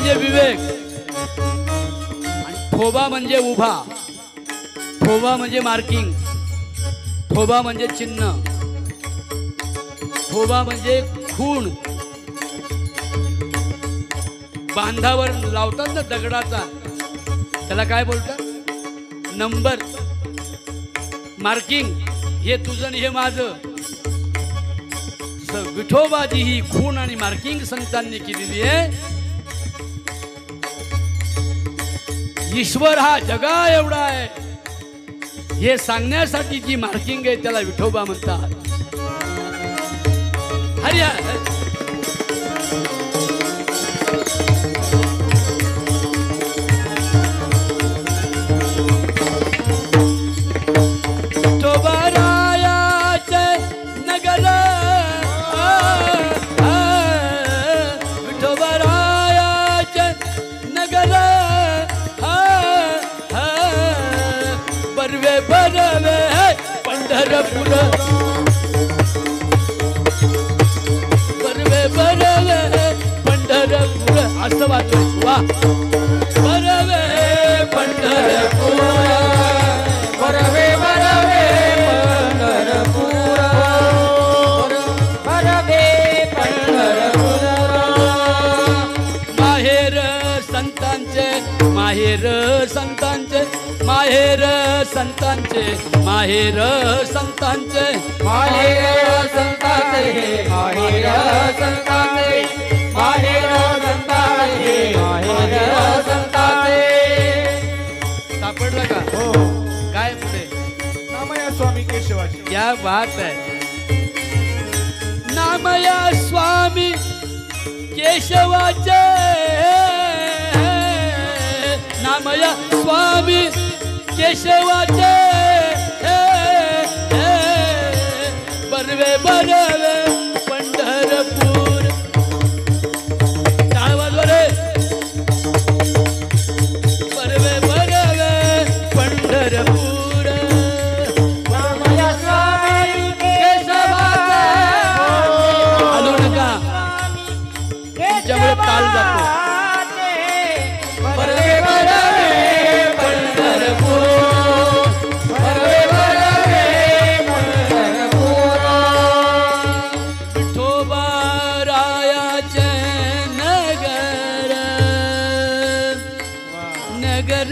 म्हणजे विवेक आणि ठोबा म्हणजे उभा, ठोबा म्हणजे मार्किंग, ठोबा म्हणजे चिन्ह, ठोबा म्हणजे खूण. बांधावर लावतात ना दगडाचा, त्याला काय बोलतात? Number, marking. हे तुझं आणि हे माझं. विठोबाची ही खूण आणि मार्किंग संतांनी केलेली आहे. ईश्वर हा जगा एवढा आहे हे सांगण्यासाठी जी मार्किंग आहे त्याला विठोबा म्हणतात. हरी हरी. पंढरपूर बरवे बरवे पंढरपूर असं वाटतंय. वा बरवे पंढरपूर, बरवे बरवे पंढरपूर, बरवे पंढरपूर. माहेर संतांचे, माहेर संतांचे, माहेर संतांचे, माहेर संतांचे, माहेर संतांचे, माहेर संतांचे, माहेर संतांचे, माहेर संतांचे. सापडलं का? हो. काय पुढे? नामया स्वामी केशवाची. क्या बात है. नामया स्वामी केशवाचे, नामया स्वामी केशवाचे. बरवे बरवे पंढरपूर. टाळ वाजवा रे. बरवे बरवे पंढरपूर. नामया स्वामी केशवाचे. हलू नका, तुमच्यामुळे ताल जातो. बरवे बरवे पंढरपूर, बरवे बरवे पंढरपूर. विठोबा रायाचे नगर, नगर.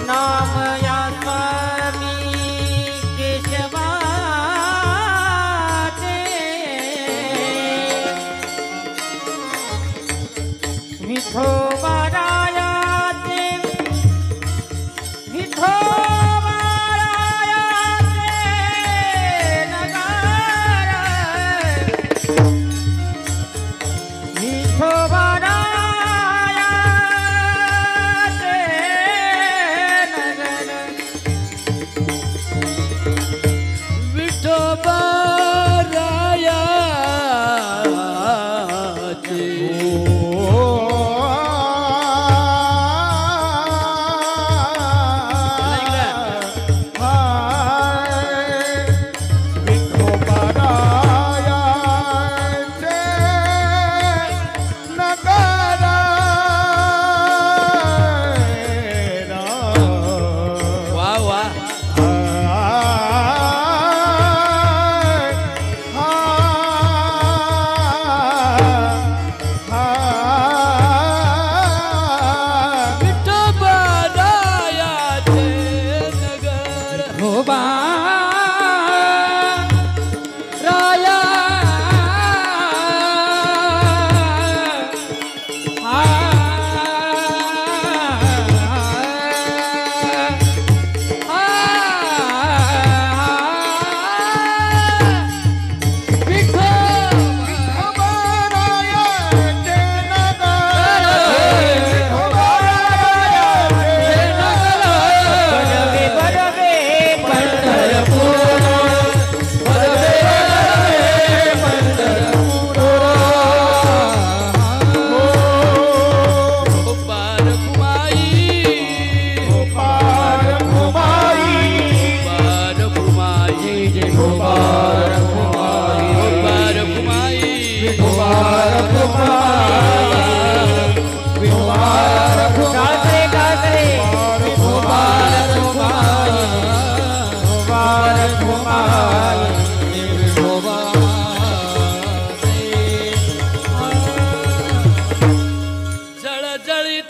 नामया स्वामी केशवाचे. विठोबा रायाचे, विठोबा रायाचे नगर, विठोबा विठोबा रायाचे.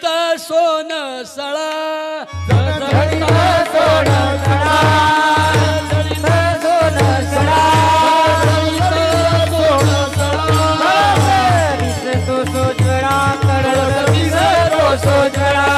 सळसळीत सोन सळा सळसळीत सोन सळा सळसळीत सोन सळा सळसळीत तो सोज्वळा कळसळीत तो सोज्वळा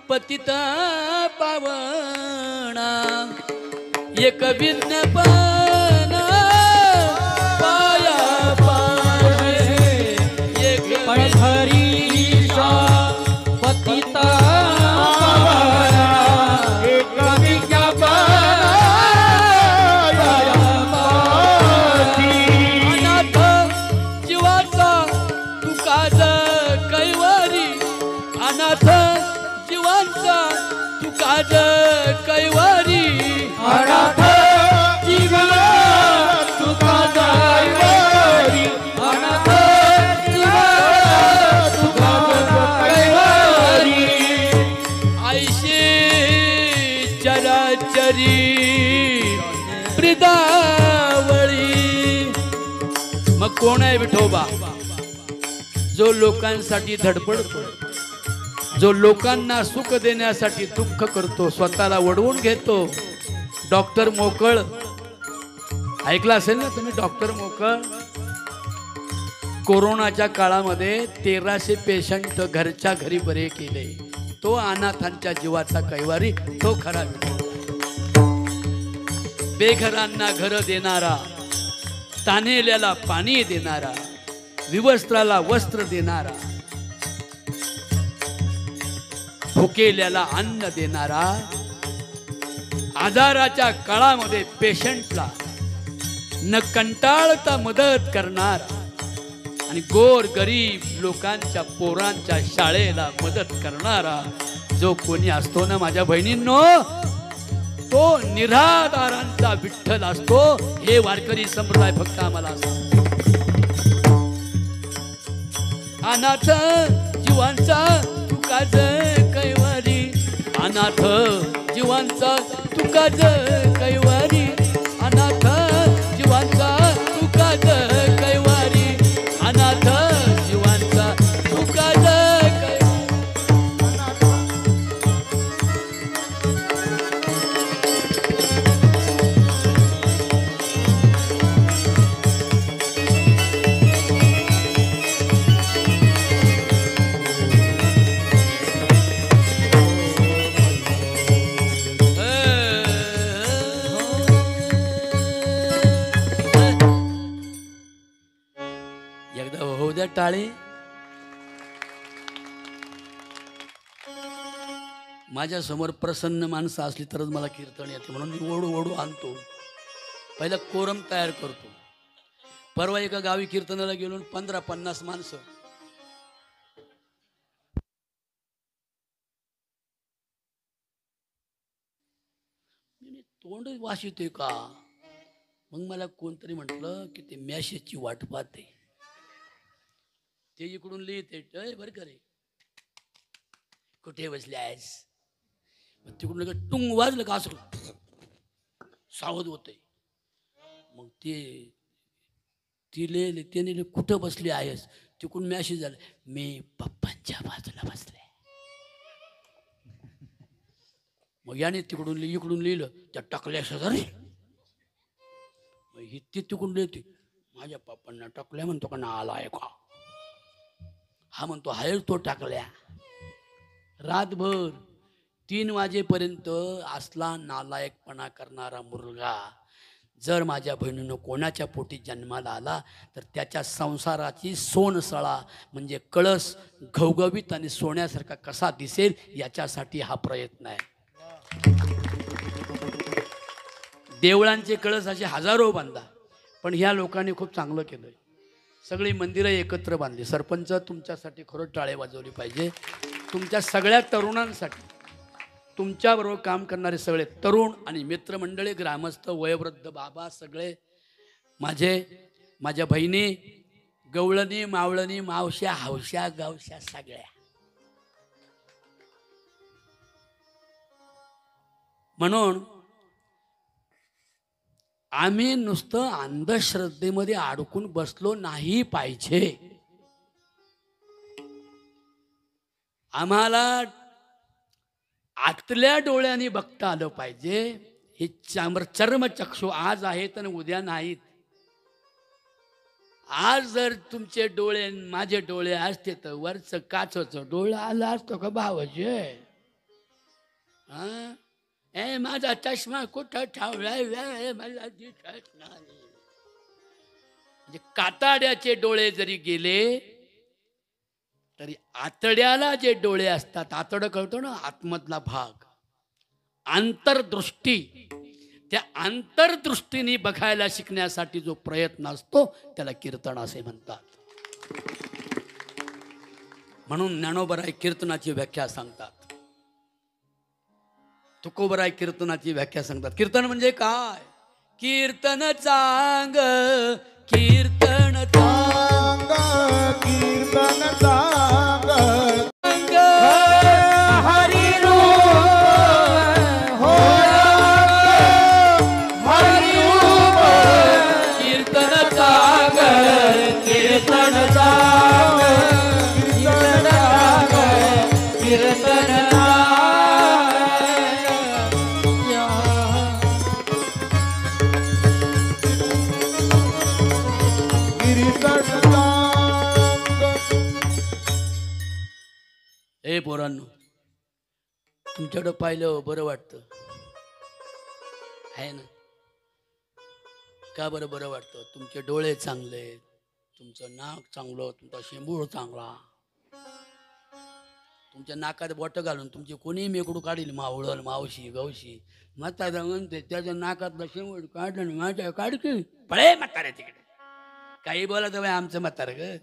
पतित पावना एक विज्ञापन पाया पावे एक पंढरीचा पतित पावना एक विज्ञापन पाया पावी अनाथ जीवाचा तुकाज कैवारी अनाथ जीवांचा तुकाज कैवारी अनाथ जीवन तुकाज कैवारी अनाथ जीवन तुकाज कैवारी आयशे चराचरी ब्रिदावळी मग कोण आहे विठोबा जो लोकांसाठी धडपडतो जो लोकांना सुख देण्यासाठी दुःख करतो स्वतःला वडवून घेतो डॉक्टर मोकळ ऐकलं असेल ना तुम्ही डॉक्टर मोकळ कोरोनाच्या काळामध्ये 1300 पेशंट घरच्या घरी बरे केले तो अनाथांच्या जीवाचा कैवारी तो खरा विठोबा बेघरांना घर देणारा तान्हेल्याला पाणी देणारा विवस्त्राला वस्त्र देणारा भुकेल्याला अन्न देणारा आजाराच्या काळामध्ये पेशंटला न कंटाळता मदत करणारा आणि गोर गरीब लोकांच्या पोरांच्या शाळेला मदत करणारा जो कोणी असतो ना माझ्या बहिणींनो तो निराधारांचा विठ्ठल असतो हे वारकरी संप्रदाय फक्त आम्हाला सांगतो अनाथ जीवांचा तुकाज कैवारी अनाथ जीवांचा तुकाज कैवारी अनाथ जीवांचा तुकाज कैवारी अनाथ जीवांचा तुकाज टाळे माझ्या समोर प्रसन्न माणसं असली तरच मला कीर्तन येते म्हणून मी ओढू ओढू आणतो पहिला कोरम तयार करतो परवा एका गावी कीर्तनाला गेलो 15-50 माणसं तोंड वास येतोय का मग मला कोणतरी म्हटलं की ते मॅसेजची वाट पाहते ते इकडून लिहिते बरं का रे कुठे बसल्यास तिकडून लगेच टुंग वाजलं का असं सावध होते मग ती लिहिले त्याने कुठं बसली आहेस तिकडून मॅसेज झालं मी पप्पांच्या बाजूला बसले मग याने तिकडून इकडून लिहिलं त्या टाकल्या शेजारी ही ती तिकडून लिहिते माझ्या पप्पांना टाकल्या म्हणतो का ना आला आहे का हा म्हणतो हाय तो टाकल्या रातभर 3 वाजेपर्यंत असला नालायकपणा करणारा मुलगा जर माझ्या बहिणीनं कोणाच्या पोटी जन्माला आला तर त्याच्या संसाराची सोनसळा म्हणजे कळस घवघवीत आणि सोन्यासारखा कसा दिसेल याच्यासाठी हा प्रयत्न आहे. देवळांचे कळस असे हजारो बांधा, पण ह्या लोकांनी खूप चांगलं केलं. सगळी मंदिरं एकत्र बांधली. सरपंच तुमच्यासाठी खरंच टाळे वाजवली पाहिजे. तुमच्या सगळ्या तरुणांसाठी, तुमच्याबरोबर काम करणारे सगळे तरुण आणि मित्रमंडळी, ग्रामस्थ, वयोवृद्ध, बाबा, सगळे माझ्या बहिणी, गवळणी, मावळणी, मावश्या, हौश्या, गावश्या, सगळ्या. म्हणून आम्ही नुसतं अंधश्रद्धेमध्ये अडकून बसलो नाही पाहिजे. आम्हाला आतल्या डोळ्यांनी बघता आलं पाहिजे. हे चर्मचक्षु आज आहेत आणि उद्या नाहीत. आज जर तुमचे डोळे माझे डोळे असते तर वरचं काचचं डोळं आलं असतो का भावाचे? हा, ए माझा चष्मा कुठं ठेवलाय मला दिसत नाही. म्हणजे काताड्याचे डोळे जरी गेले तरी आतड्याला जे डोळे असतात, आतडं कळतो ना, आतमधला भाग, आंतरदृष्टी, त्या आंतरदृष्टीने बघायला शिकण्यासाठी जो प्रयत्न असतो त्याला कीर्तन असे म्हणतात. म्हणून ज्ञानोबराय कीर्तनाची व्याख्या सांगतात, तुकोबराय कीर्तनाची व्याख्या सांगतात. कीर्तन म्हणजे काय? कीर्तन चांग, कीर्तन चांग, कीर्तन चांग, हरी रूप हो, हरी रूप. कीर्तन चांग, कीर्तन चांग, कीर्तन चांग, कीर्तन ए पोरांनो, तुमच्याकडं पाहिलं बरं वाटतं आहे ना? का बरं बरं वाटतं? तुमचे डोळे चांगले, तुमचं नाक चांगलं, तुमचा शेंबूळ चांगला. तुमच्या नाकात बोटं घालून तुमची कोणी मेकडू काढील, मावळण, मावशी, गवशी. म्हातारा म्हणते त्याच्या नाकातला शेंबूळ काढलं, माझ्या काढकी पळे म्हाताऱ्या तिकडे. काही बोला बाई आमचं म्हातार ग.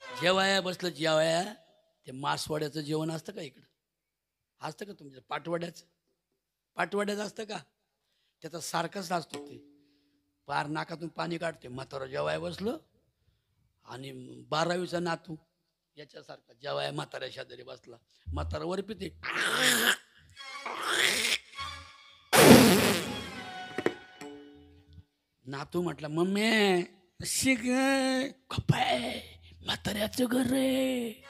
जेवाया बसलं, जेवाया ते मासवाड्याचं जेवण असतं का इकडं? असतं का तुमच्या पाटवाड्याचं असतं का? त्याचा सारखंच असतो ते. पार नाकातून पाणी काढते. म्हातारा जेवाय बसलं आणि 12वीचा नातू याच्यासारखा जेवाय म्हाताऱ्या शेजारी बसला. म्हातारा वर पिते. नातू म्हटला, मम्मी शिक खपाय म्हाताऱ्याचं घर रे.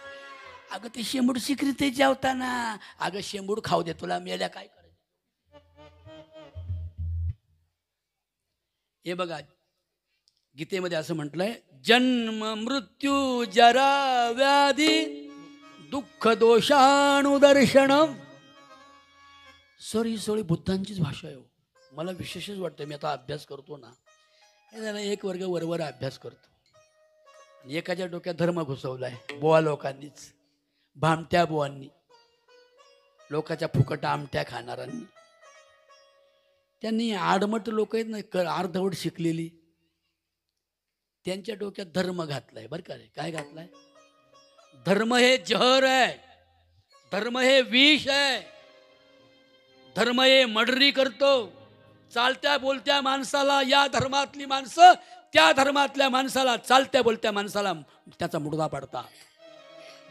अगं ते शेंबूड शिकरी ते जेवताना. अगं शेंबूड खाऊ दे, तुला मेल्या काय करायचं? हे बघा गीतेमध्ये असं म्हटलंय, जन्म मृत्यू जरा व्याधी दुःख दोषानुदर्शनम. सरी बुद्धांचीच भाषा आहे. मला विशेषच वाटतं, मी आता अभ्यास करतो ना, हे जरा एक वर्ग वरवर अभ्यास करतो. एकाच्या डोक्यात धर्म घुसवलाय बोवा लोकांनीच, भामट्या बुवांनी, लोकांच्या फुकट आमट्या खाणाऱ्यांनी. त्यांनी आडमट लोक आहेत ना, अर्धवट शिकलेली, त्यांच्या डोक्यात धर्म घातलाय. बरं का रे? काय घातलाय? धर्म हे जहर आहे, धर्म हे विष आहे, धर्म हे मर्डरी करतो. चालत्या बोलत्या माणसाला, या धर्मातली माणसं त्या धर्मातल्या माणसाला, चालत्या बोलत्या माणसाला त्याचा मुडदा पाडतात.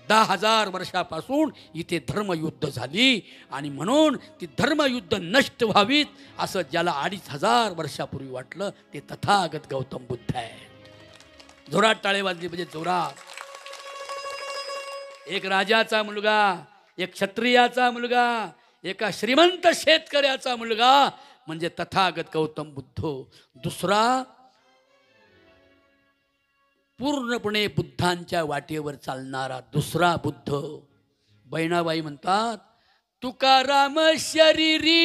10,000 वर्षापासून इथे धर्मयुद्ध झाली आणि म्हणून ती धर्मयुद्ध नष्ट व्हावीत असं ज्याला 2,500 वर्षापूर्वी वाटलं ते तथागत गौतम बुद्ध आहेत. जोरात टाळे वाजली म्हणजे जोरात. एक राजाचा मुलगा, एक क्षत्रियाचा मुलगा, एका श्रीमंत शेतकऱ्याचा मुलगा म्हणजे तथागत गौतम बुद्ध. दुसरा पूर्णपणे बुद्धांच्या वाटेवर चालणारा दुसरा बुद्ध. बहिणाबाई म्हणतात, तुकाराम शरीरी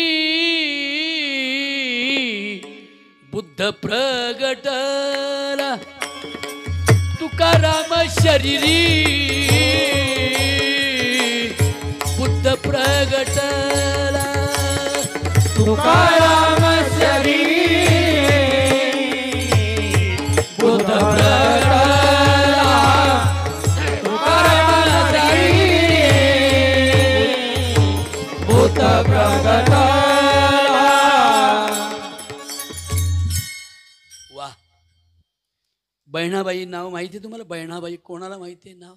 बुद्ध प्रगटला तुकाराम शरीरी बुद्ध प्रगटला तुकाराम शरीरी बुद्ध प्रगटला तुकाराम शरीरी बुद्ध प्रगटला. वा. बहिणाबाई नाव माहिती आहे तुम्हाला? बहिणाबाई कोणाला माहिती आहे नाव?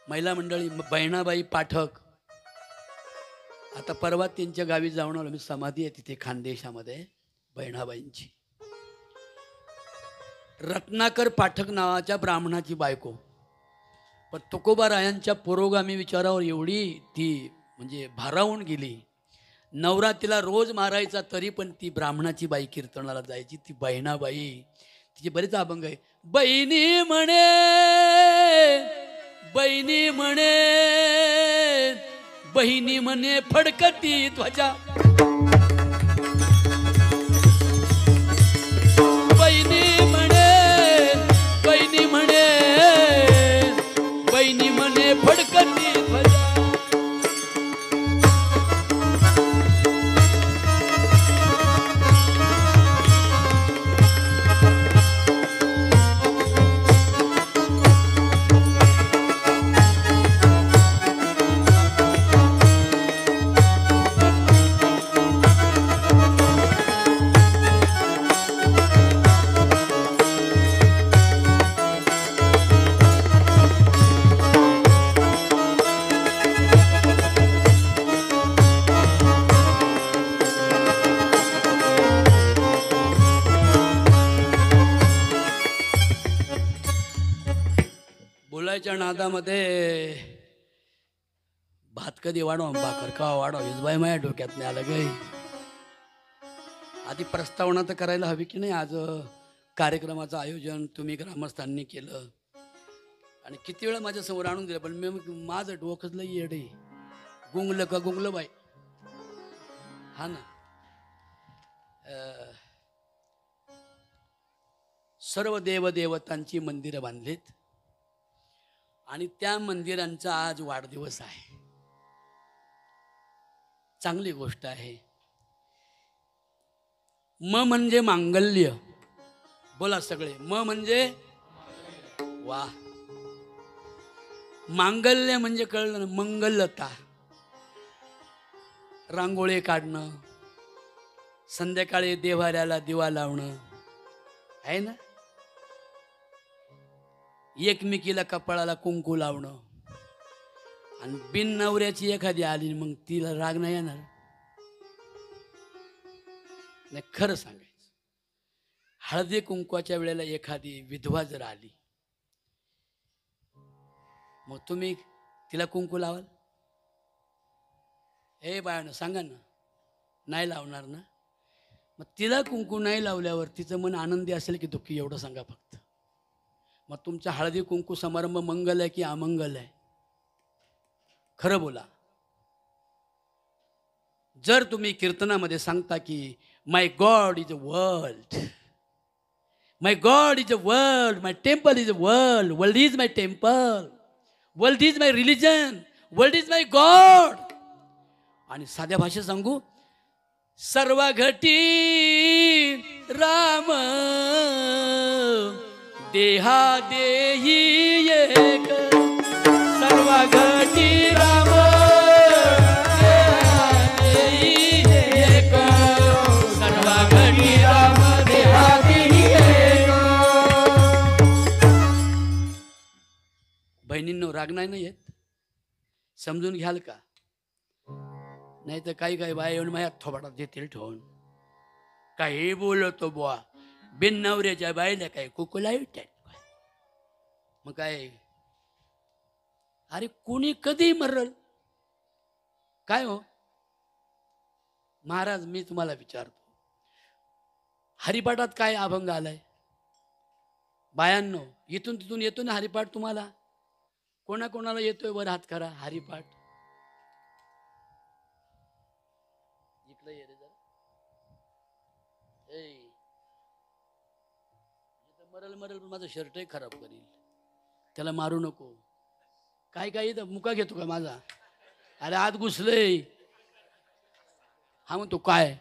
महिला मंडळी बहिणाबाई पाठक. आता परवा त्यांच्या गावी जाऊन आलो मी. समाधी आहे तिथे खानदेशामध्ये बहिणाबाईंची. रत्नाकर पाठक नावाच्या ब्राह्मणाची बायको. पण तुकोबारायांच्या पुरोगामी विचारावर एवढी ती म्हणजे भारावून गेली. नवरा तिला रोज मारायचा तरी पण ती ब्राह्मणाची बाई कीर्तनाला जायची. ती बहिणाबाई, तिचे बरेच अभंग आहे. बहिणी म्हणे, बहिणी म्हणे, बहिणी म्हणे फडकती ध्वजा. बहिणी म्हणे, बहिणी म्हणे, बहिणी म्हणे फडकती ध्वजा. बोलायच्या नादामध्ये भात कधी वाढवा, भाकर का वाढवा, हेच बाय माझ्या डोक्यात नाही आलं गे. आधी प्रस्तावना तर करायला हवी की नाही? आज कार्यक्रमाचं आयोजन तुम्ही ग्रामस्थांनी केलं आणि किती वेळा माझ्या समोर आणून दिलं, पण मी माझं डोकंच लई येडे. गुंगलं का गुंगलं बाय. हा ना. सर्व देवदेवतांची मंदिरं बांधलीत आणि त्या मंदिरांचा आज वाढदिवस आहे. चांगली गोष्ट आहे. म म्हणजे मांगल्य. बोला सगळे, म म्हणजे वा. मांगल्य म्हणजे कळलं ना? मंगलता. रांगोळी काढणं, संध्याकाळी देव्हाऱ्याला दिवा लावणं आहे ना. एकमेकीला कपाळाला कुंकू लावणं. आणि बिन नवऱ्याची एखादी आली मग तिला राग नाही येणार? नाही, खरं सांगायचं. हळदी कुंकवाच्या वेळेला एखादी विधवा जर आली मग तुम्ही तिला कुंकू लावाल? हे बाळानं सांगा ना. नाही लावणार ना? मग तिला कुंकू नाही लावल्यावर तिचं मन आनंदी असेल की दुःखी, एवढं सांगा फक्त. मग तुमचा हळदी कुंकू समारंभ मंगल आहे की अमंगल आहे? खरं बोला. जर तुम्ही कीर्तनामध्ये सांगता की my God is a world, my God is a world, my temple is a world, world is my temple, world is my religion, world is my God. आणि साध्या भाषेत सांगू, सर्व घटी राम देहा देही एक, सर्व घटी राम देहा देही एक, सर्व घटी राम देहा देही एक. बहिणींनो, राग नाही येत? समजून घ्याल का? नाही तर काही काही बाय येऊन माझ्या थोबाडात देतील ठेवून. काही बोलतो बुवा. बिन नवऱ्याच्या बाईला काय कुकुला येतात? मग काय? अरे कोणी कधी मरल काय हो महाराज? मी तुम्हाला विचारतो, हरिपाठात काय अभंग आलाय? बायांनो, इथून तिथून येतो ना हरिपाठ तुम्हाला? कोणाकोणाला येतोय वर हात करा हरिपाठ. इकडे ये रे जरा. मरल मरल पण माझं शर्टही खराब करील. त्याला मारू नको. काय काय इथं मुका घेतो का माझा? अरे आत घुसलंय. हा म्हणतो काय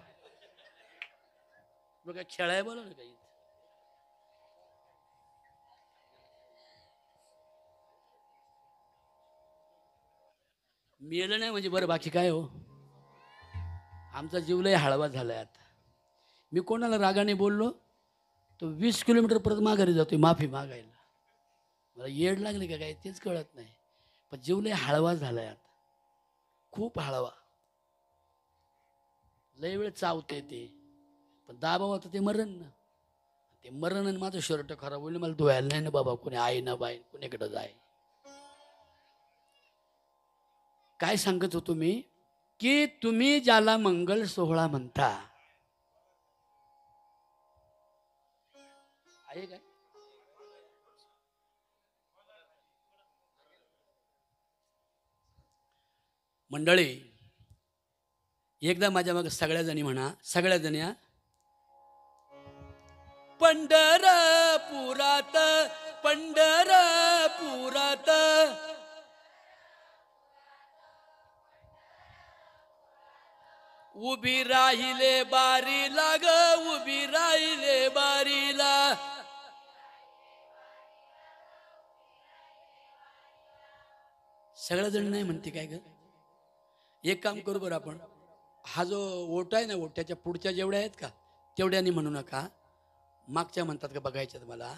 बघा खेळाय बोला ना काही. मेलं नाही म्हणजे बरं, बाकी काय हो. आमचा जीव लय हळवा झालाय आता. मी कोणाला रागाने बोललो तो 20 किलोमीटर परत माघारी जातोय माफी मागायला. मला येड लागले का काय तेच कळत नाही. पण जीव लय हळवा झालाय आता, खूप हळवा. लय वेळ चावते ते, पण दाबाव तर ते मरण ना. ते मरण आणि माझं शर्ट खराब होईल. मला धुवायला नाही ना बाबा, कोणी आई ना बाई कोणीकडं जाय. काय सांगत होतो मी की तुम्ही ज्याला मंगल सोहळा म्हणता आहे काय, मंडळी एकदा माझ्या मग सगळ्या जणी म्हणा, सगळ्या जणी पंढरपुरात पंढरपुरात उभी राहिले बारीला ग, उभी राहिले बारीला. सगळ्या जण नाही म्हणते काय ग. एक काम करू बरं आपण, हा जो ओटा आहे ना ओट्याच्या पुढच्या जेवढ्या आहेत का तेवढ्यानी म्हणू नका, मागच्या म्हणतात का बघायच्यात मला.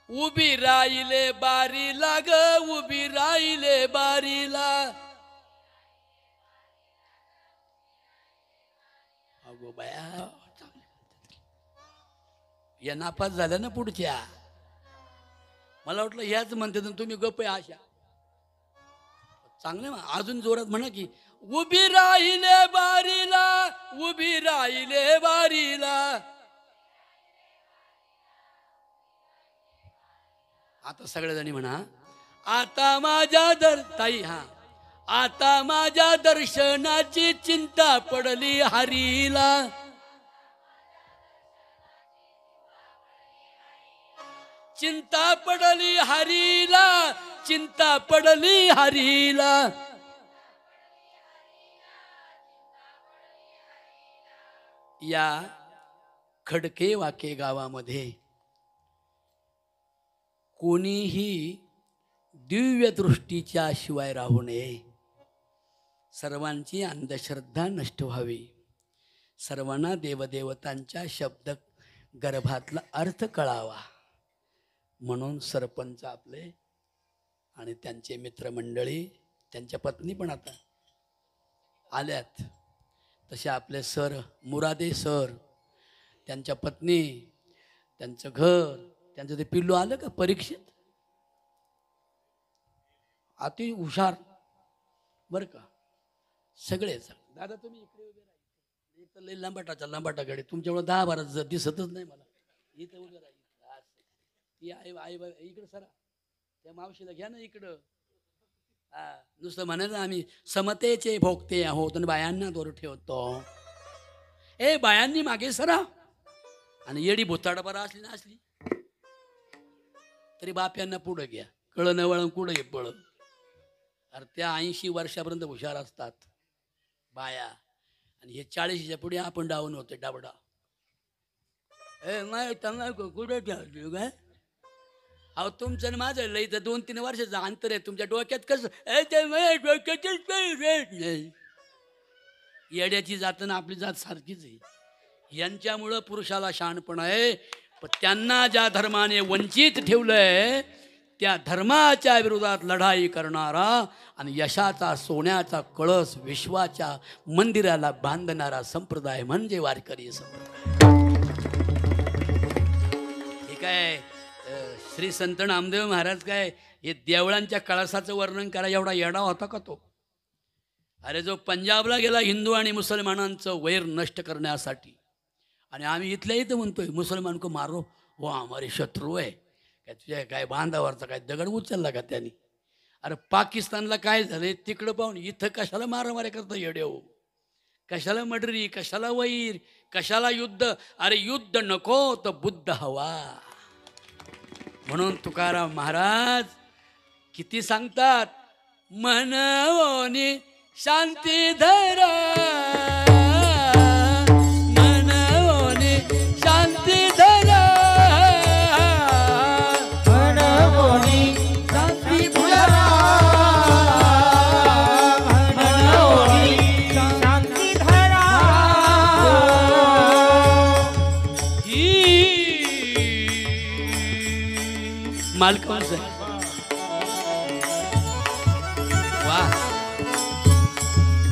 उभी राहिले बारीला ग, उभी राहिले बारीला. अगो बाया या नापास झाल्या ना पुढच्या. मला वाटलं ह्याच म्हणते तुम्ही गप आहे आशा. चांगले अजून जोरात म्हणा की उभी राहिले बारीला, उभी राहिले बारीला. आता सगळ्याजणी म्हणा, आता माझ्या ताई हा, आता माझ्या दर्शनाची चिंता पडली हरीला. चिंता पडली हरीला, चिंता पडली हरीला. या खडके वाके गावामध्ये कोणीही दिव्य दृष्टीच्या शिवाय राहू नये. सर्वांची अंधश्रद्धा नष्ट व्हावी. सर्वांना देवदेवतांच्या शब्द गर्भातला अर्थ कळावा म्हणून सरपंच आपले आणि त्यांचे मित्रमंडळी, त्यांच्या पत्नी पण आता आल्यात. तसे आपले सर मुरादे सर, त्यांच्या पत्नी, त्यांचं घर, त्यांचं ते पिल्लू आलं का परीक्षेत, अति हुशार बरं का सगळे. दादा तुम्ही इकडे उभे राहा. एक तर लई लांबाटाचा लांबाटाकडे तुमच्यामुळे 10-12 दिसतच नाही मला. इथं उभे राहा. ती आई आई इकडं सरा, त्या मावशीला घ्या ना इकडं. हा नुसतं म्हणायचं आम्ही समतेचे भोगते आहोत आणि बायांना दोर ठेवतो. ए बायांनी मागे सरा. आणि येडी भुताडा बरा असली ना असली तरी बाप्यांना पुढं घ्या. कळ न वळण कुठं घे पळ. अरे त्या 80 वर्षापर्यंत हुशार असतात बाया, आणि हे 40च्या पुढे आपण डाऊन होतो डाबडा. ए नाही त्यांना कुठं ठेवतो काय. अहो तुमचं माझं लई तर 2-3 वर्षाचं अंतर आहे. तुमच्या डोक्यात कसं येड्याची जात ना आपली जात सारखीच आहे. यांच्यामुळं पुरुषाला शहाणपण आहे. पण त्यांना ज्या धर्माने वंचित ठेवलंय त्या धर्माच्या विरोधात लढाई करणारा आणि यशाचा सोन्याचा कळस विश्वाच्या मंदिराला बांधणारा संप्रदाय म्हणजे वारकरी संप्रदाय. हे काय श्री संत नामदेव महाराज काय हे देवळांच्या कळसाचं वर्णन करा एवढा येडा होता का तो. अरे जो पंजाबला गेला हिंदू आणि मुसलमानांचं वैर नष्ट करण्यासाठी, आणि आम्ही इथल्या इथं म्हणतोय मुसलमान को मारो वो हमारे शत्रू आहे. काय तुझ्या काय बांधावरचा काय दगड उचलला का त्यांनी. अरे पाकिस्तानला काय झालंय तिकडं पाहून इथं कशाला मारामाऱ्या करता येडे हो. कशाला मर्डरी, कशाला वैर, कशाला युद्ध. अरे युद्ध नको तर बुद्ध हवा. म्हणून तुकाराम महाराज किती सांगतात, मनवोनी शांती धरा, मनवोनी शांती धरा, मनवोनी शांती धरा, मनवोनी शांती धरा. ही मालकांच आहे. वा,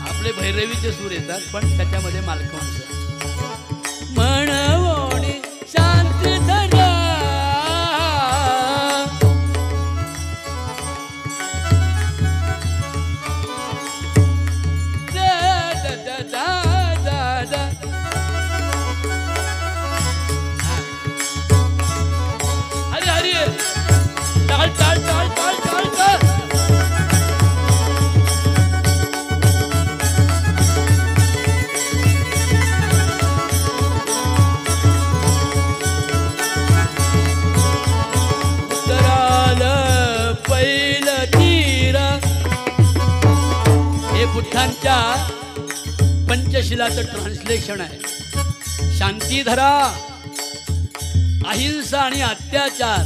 आपले भैरवीचे सूर येतात पण त्याच्यामध्ये मालकांच. मनवोनी शांती धरा, दा, दा, दा, दा, दा. हरी हरी टाळ टाळ टाळ टाळ टाळ टाळ. उतराल पहिलं तीर, हे बुद्धांच्या पंचशिलाचं ट्रान्सलेशन आहे. शांती धरा, अहिंसा आणि अत्याचार,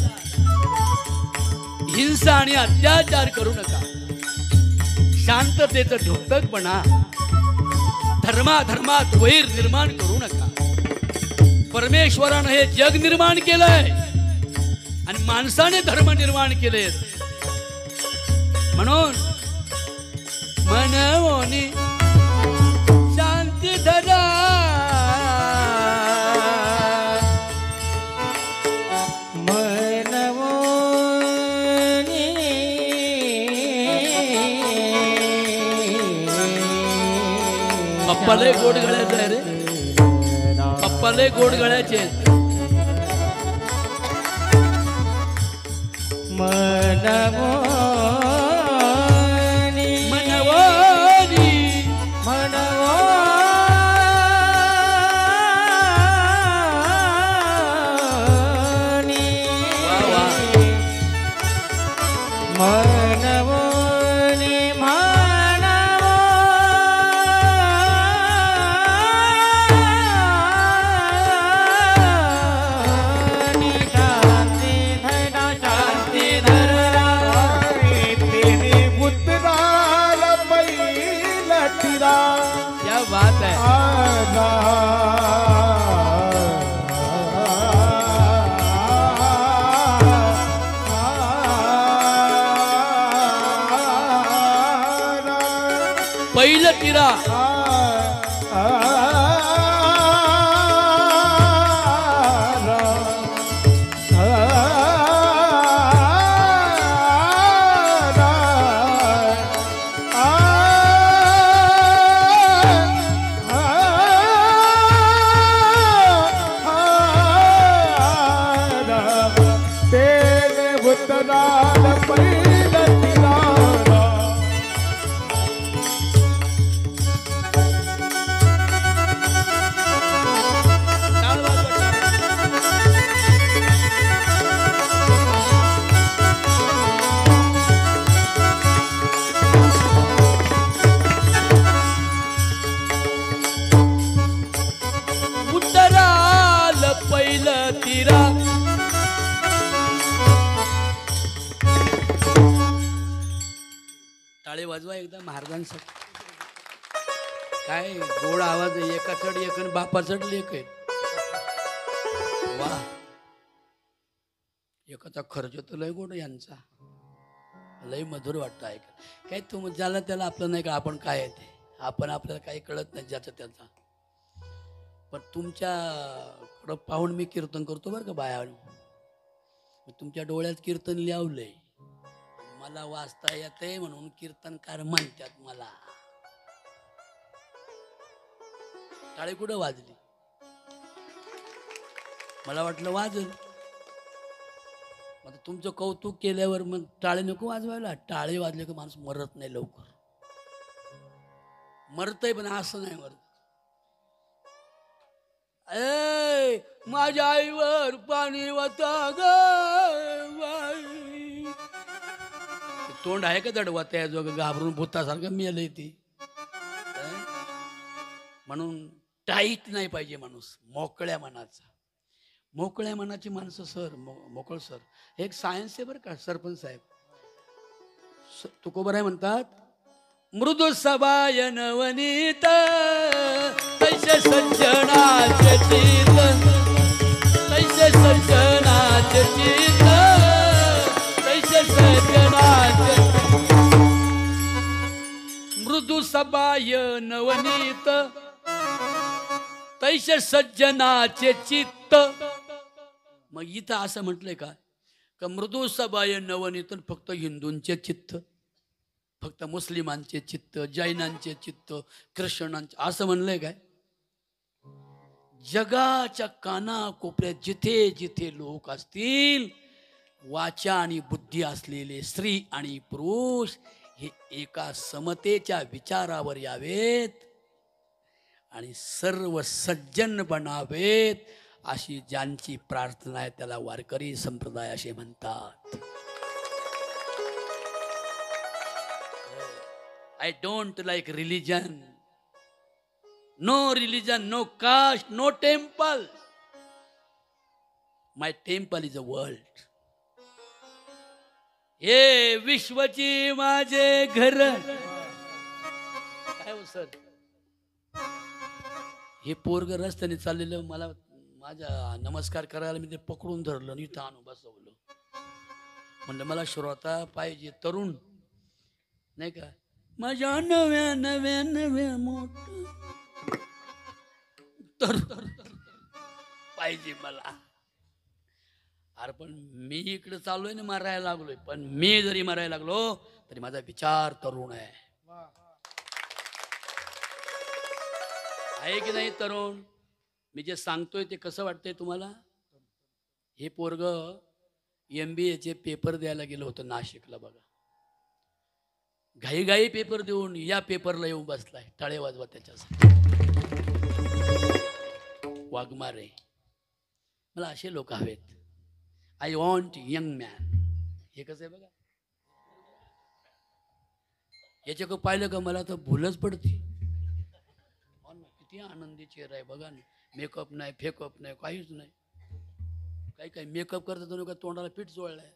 हिंसा आणि अत्याचार करू नका. शांततेचं ढोकपणा, धर्माधर्मात वैर निर्माण करू नका. परमेश्वरानं हे जग निर्माण केलंय आणि माणसाने धर्म निर्माण केले. म्हणून मनवोनी शांती धरा, पप्पा लय गोड गळ्याचं आहे रे, पप्पा लय गोड गळ्याचे आहेत. मनवोनी मनवोनी मनवोनी वा वा. मनवोनी मनवोनी शांती धरा, शांती धरा. तेने बुद्धराल पहिला तिरा क्या बात है. आला. पहिलं तिरा उतराल पहिलं तिरा. टाळे वाजवा एकदा महाराजांसाठी. काय गोड आवाज आहे, एका चढ एक आणि बापा चढ लेक आहे. वा, एकाचा खर्च तर लय गोड यांचा, लय मधुर वाटतं ऐक. काय तू ज्याला त्याला आपलं नाही का, आपण काय आहे ते, आपण आपल्याला काही कळत नाही ज्याचं त्याचा. पण तुमच्याकडं पाहून मी कीर्तन करतो बरं का बाया. तुमच्या डोळ्यात कीर्तन लिहावलंय, मला वाचता येते म्हणून कीर्तनकार म्हणतात मला. टाळी कुठं वाजली, मला वाटलं वाजल. मग तुमचं कौतुक केल्यावर मग टाळे नको वाजवायला. टाळे वाजले की माणूस मरत नाही लवकर, मरतय पण असं नाही मरत. ए माझ्या आईवर पाणी वाचा ग बाई. तोंड आहे का दडवा त्या जो घाबरून भूतासारखं मेलंय ती. म्हणून टाईट नाही पाहिजे माणूस, मोकळ्या मनाचा. मोकळ्या मनाची माणसं सर मोकळ सर. एक सायन्स आहे बरं का सरपंच साहेब. तुकोबर आहे म्हणतात, मृदू सबाय नवनीत तैसे सज्जनाचे चित, तैसे सज्जनाचे चित, तैसे सज्जनाचे. मृदू सबाय नवनीत तैसे सज्जनाचे चित्त. मग इथं असं म्हटलंय का मृदू सबाय नवनीत फक्त हिंदूंचे चित्त, फक्त मुस्लिमांचे चित्त, जैनांचे चित्त, ख्रिश्चनांचे असं म्हणलंय काय? जगाच्या कानाकोपऱ्यात जिथे जिथे लोक असतील, वाचा आणि बुद्धी असलेले स्त्री आणि पुरुष हे एका समतेच्या विचारावर यावेत आणि सर्व सज्जन बनावेत, अशी ज्यांची प्रार्थना आहे त्याला वारकरी संप्रदाय असे म्हणतात. I don't like religion. No religion, no caste, no temple. My temple is a world. हे विश्वची माझे घर. काय हो सर, हे पोरग रस्त्याने चाललेलं मला माझ्या नमस्कार करायला मी ते पकडून धरलं आणि इथं आणून बसवलं. म्हणलं मला श्रोता पाहिजे तरुण, नाही का, माझ्या नव्या नव्या नव्या मोठ तर पाहिजे मला. अरे पण मी इकडे चाललोय ना मारायला लागलोय, पण मी जरी मारायला लागलो तरी माझा विचार तरुण आहे की नाही तरुण? मी जे सांगतोय ते कसं वाटतंय तुम्हाला? हे पोरग MBA चे पेपर द्यायला गेलं होतं नाशिकला बघा. घाई पेपर देऊन या पेपरला येऊन बसलाय. टाळे वाजवा त्याच्यासाठी. वाघमारे, मला असे लोक हवेत. I want young man. हे कसं आहे बघा, याच्याकडे पाहिलं का मला तर भूलच पडते. किती आनंदी चेहरा आहे बघा ना. मेकअप नाही, फेकअप नाही, काहीच नाही. काही मेकअप करता तुम्ही का तोंडाला पीठ जोडलाय.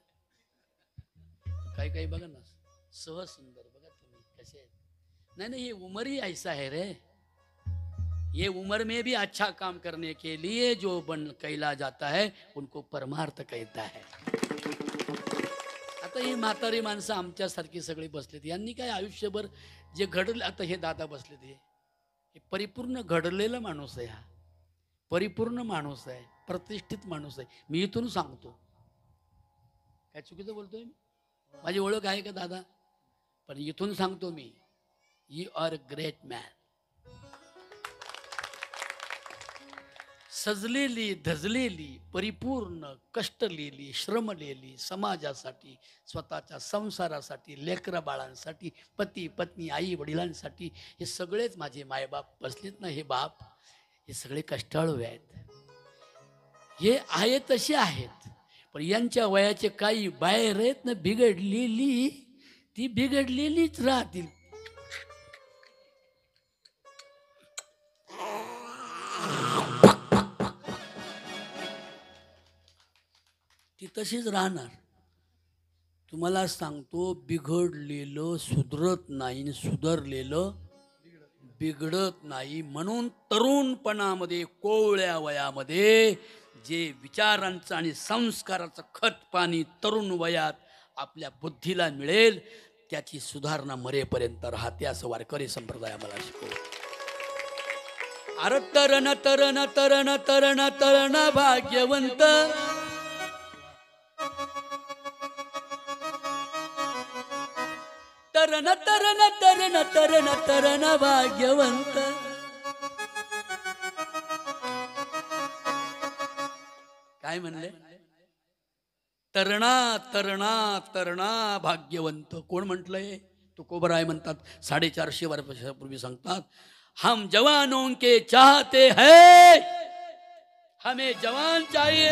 काही बघा ना सहज सुंदर. बघा तुम्ही कसे आहेत. नहीं ये उम्र ही ऐसा है रे. ये उम्र में भी अच्छा काम करने के लिए जो कहला जाता है उनको परमार्थ कहता है. आता ही म्हातारी माणसं आमच्यासारखी सगळी बसलेत. यांनी काय आयुष्यभर जे घडलं, आता हे दादा बसलेत, हे परिपूर्ण घडलेला माणूस आहे. हा परिपूर्ण माणूस आहे, प्रतिष्ठित माणूस आहे. मी इथून सांगतो, काय चुकीचं बोलतोय मी? माझी ओळख आहे का दादा? पण इथून सांगतो मी, you are a great man. सजलेली धजलेली परिपूर्ण कष्टलेली श्रमलेली समाजासाठी, स्वतःच्या संसारासाठी, लेकरा बाळांसाठी, पती पत्नी आई वडिलांसाठी, हे सगळेच माझे मायबाप बसलेत ना. हे बाप हे सगळे कष्टाळू आहेत. हे आहे तसे आहेत, पण यांच्या वयाचे काही बाहेर आहेत ना बिघडलेली, ती बिघडलेलीच राहतील. ती तशीच राहणार. तुम्हाला सांगतो, बिघडलेलं सुधरत नाही, सुधारलेलं बिघडत नाही. म्हणून तरुणपणामध्ये, कोवळ्या वयामध्ये जे विचारांचं आणि संस्काराचं खत पाणी तरुण वयात आपल्या बुद्धीला मिळेल, त्याची सुधारणा मरेपर्यंत राहते, असं वारकरी संप्रदाय आम्हाला शिकवतो. अरे तरण तरण तरण तरण तरण भाग्यवंत, तरण तरण तरण तरण तरण भाग्यवंत. काय म्हणले? तरणा तरणा तरणा भाग्यवंत. कोण म्हटलंय? तुकोबराय म्हणतात, 450 वर्षापूर्वी सांगतात, हम जवानों के चाहते हैं, हमें जवान चाहिए.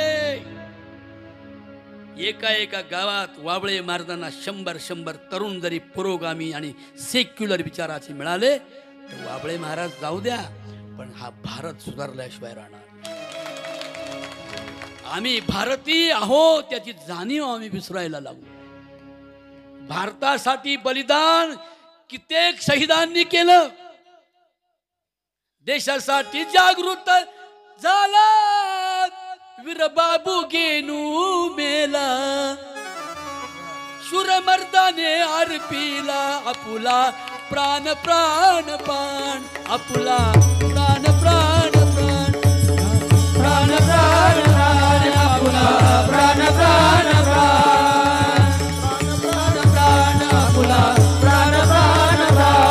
एका एका गावात वाबळे मारताना 100 तरुण जरी पुरोगामी आणि सेक्युलर विचाराचे मिळाले तर वाबळे महाराज जाऊ द्या, पण हा भारत सुधारल्याशिवाय राहणार. आम्ही भारतीय आहोत त्याची जाणीव आम्ही विसरायला लागलो. भारतासाठी बलिदान कित्येक शहीदांनी केलं. देशासाठी जागृत झाला वीरबाबू गेनू मेला. शूरमर्दाने अर्पिला आपुला प्राण प्राण प्राण, आपुला प्राण प्राण प्राण, प्राण प्राण प्राण, आपुला प्राण प्राण प्राण, प्राण प्राण प्राण, आपुला प्राण प्राण प्राण.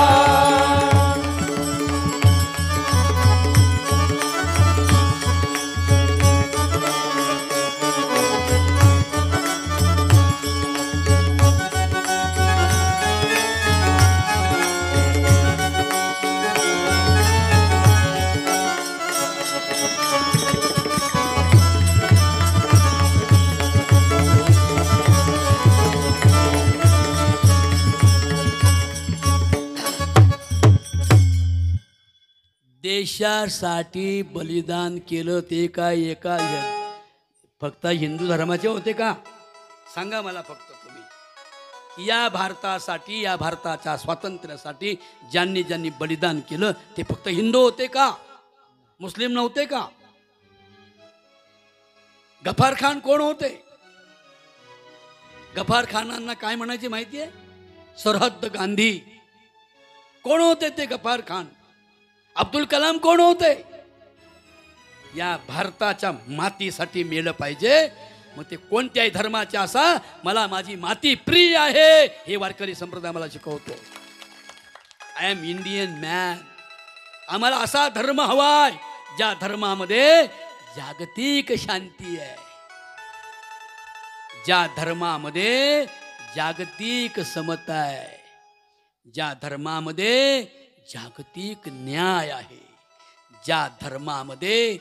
देशासाठी बलिदान केलं ते काय एका फक्त हिंदू धर्माचे होते का? सांगा मला फक्त तुम्ही. या भारतासाठी, या भारताच्या स्वातंत्र्यासाठी ज्यांनी ज्यांनी बलिदान केलं ते फक्त हिंदू होते का? मुस्लिम नव्हते का? गफार खान कोण होते? गफार खानांना काय म्हणायचे माहितीये? सरहद्द गांधी. कोण होते ते गफार खान? अब्दुल कलाम कोण होते? या भारताच्या मातीसाठी मेलं पाहिजे. मग ते कोणत्याही धर्माचे असा, मला माझी माती प्रिय आहे हे वारकरी संप्रदाय मला शिकवतो. I am Indian man. आम्हाला असा धर्म हवाय ज्या धर्मामध्ये जागतिक शांती आहे, ज्या धर्मामध्ये जागतिक समता आहे, ज्या धर्मामध्ये जागतिक न्याय आहे, ज्या धर्मामध्ये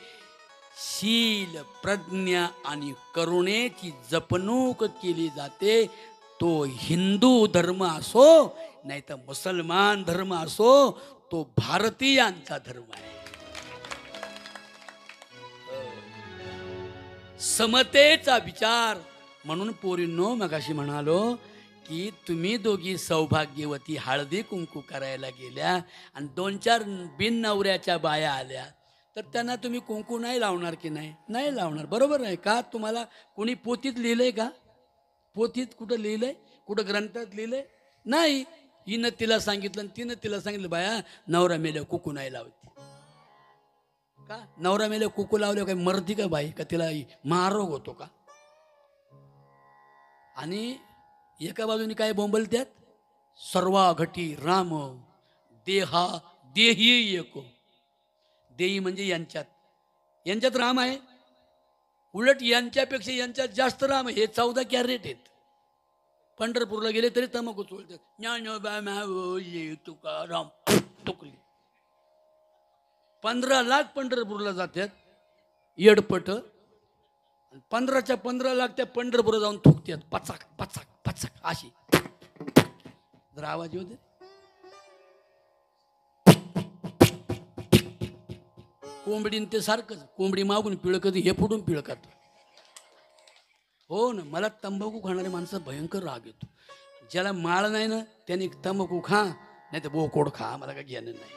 शील, प्रज्ञा आणि करुणेची जपणूक केली जाते, तो हिंदू धर्म असो नाही तर मुसलमान धर्म असो, तो भारतीयांचा धर्म आहे. समतेचा विचार. म्हणून पोरींनो, मगाशी म्हणालो की तुम्ही दोघी सौभाग्यवती हळदी कुंकू करायला गेल्या आणि 2-4 बिन नवऱ्याच्या बाया आल्या तर त्यांना तुम्ही कुंकू नाही लावणार की नाही? नाही लावणार. बरोबर आहे का? तुम्हाला कोणी पोथीत लिहिलंय का? पोथीत कुठं लिहिलंय? कुठं ग्रंथात लिहिलंय? नाही. हिनं तिला सांगितलं आणि तिनं तिला सांगितलं, बाया नवरा मेल्या कुकू नाही लावते का? नवरा मेल्या कुकू लावल्या काय मरती का बाई? का तिला महारोग होतो का? आणि एका बाजूने काय बोंबलत्यात? सर्वा घटी राम देहा देही एको. देही म्हणजे यांच्यात राम आहे. उलट यांच्यापेक्षा यांच्यात जास्त राम आहे. हे 14 कॅरेट आहेत. पंढरपूरला गेले तरी तंबाखू चोळतात. ज्ञानोबा माऊली तुकाराम तुकली. 15 लाख पंढरपूरला जातात येडपट. 15च्या 15 लाख त्या पंढरपूरला जाऊन थुकतात. पचाक पचाक पचाक अशी. जरा आवाज येऊ दे. कोंबडीन ते सारखंच. कोंबडी मागून पिळकत, हे फुटून पिळकत. हो ना. मला तंबाखू खाणारे माणसं भयंकर राग येतो. ज्याला माळ नाही ना त्याने तंबाखू खा नाही तर बोकोड खा, मला काय घेणं नाही.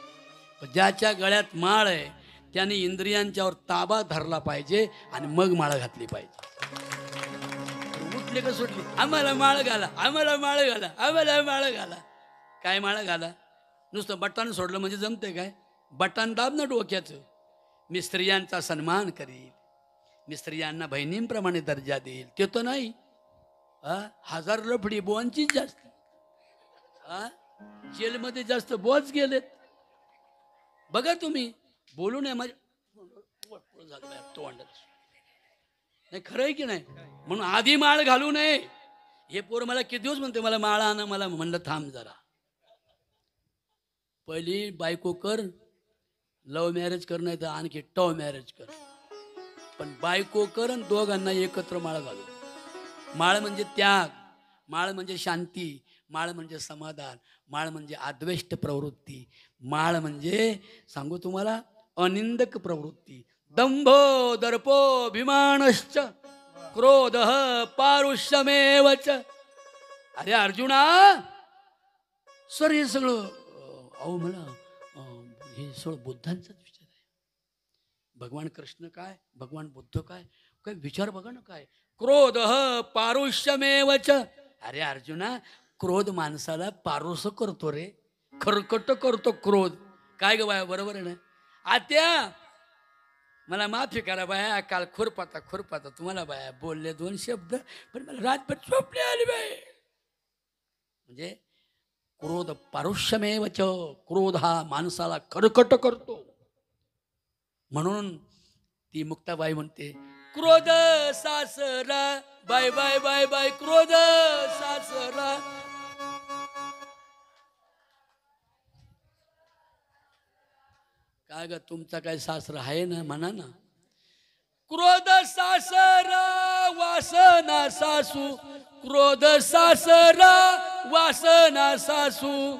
पण ज्याच्या गळ्यात माळ आहे त्याने इंद्रियांच्यावर ताबा धरला पाहिजे आणि मग माळ घातली पाहिजे. उठले का सुटली, आम्हाला माळ घाला, आम्हाला माळ घाला, आम्हाला माळ घाला. काय माळ घाला? नुसतं बटन सोडलं म्हणजे जमतंय काय? बटन दाब ना डोक्याचं. मी स्त्रियांचा सन्मान करील, मी स्त्रियांना बहिणींप्रमाणे दर्जा देईल, ते तर नाही. 1000 लफडी बोंचीच जास्त. जेलमध्ये जास्त बोच गेलेत. बघा तुम्ही. बोलू नये माझ्या नाही, खरं आहे की नाही? म्हणून आधी माळ घालू नये. हे पोर मला किती दिवस म्हणते मला माळ आणा. मला म्हणलं थांब जरा, पहिली बायको कर, लव्ह मॅरेज कर, नाही तर आणखी टव मॅरेज कर. पण बायको कर आणि दोघांना एकत्र माळ घालू. माळ म्हणजे त्याग, माळ म्हणजे शांती, माळ म्हणजे समाधान, माळ म्हणजे आद्वेष्ट प्रवृत्ती, माळ म्हणजे सांगू तुम्हाला अनिंदक प्रवृत्ती. दंभो दर्पोभिमानश्च क्रोध पारुष्यमेवच. अरे अर्जुना, सर हे सगळं अहो मला हे सगळं बुद्धांचाच विचार आहे. भगवान कृष्ण काय, भगवान बुद्ध काय, काय विचार बघा ना काय. क्रोध पारुष्यमेवच. अरे अर्जुना, क्रोध माणसाला पारुस करतो रे, खरकट करतो क्रोध. काय ग बाया, बरोबर आहे ना? आत्या मला माफी करा बाया, काल खुरपाता तुम्हाला बाया बोलले 2 शब्द, पण मला रातभर झोप आली बाय. म्हणजे क्रोध पारुष्यमेवच. क्रोध हा माणसाला खरकट करतो. म्हणून ती मुक्ताबाई म्हणते, क्रोध सासरा बाय बाय बाय बाय, क्रोध सासरा. काय ग, तुमचा काय सासरा आहे ना, म्हणा ना. क्रोध सासरा वासना सासू, क्रोध सासरा वासना सासू.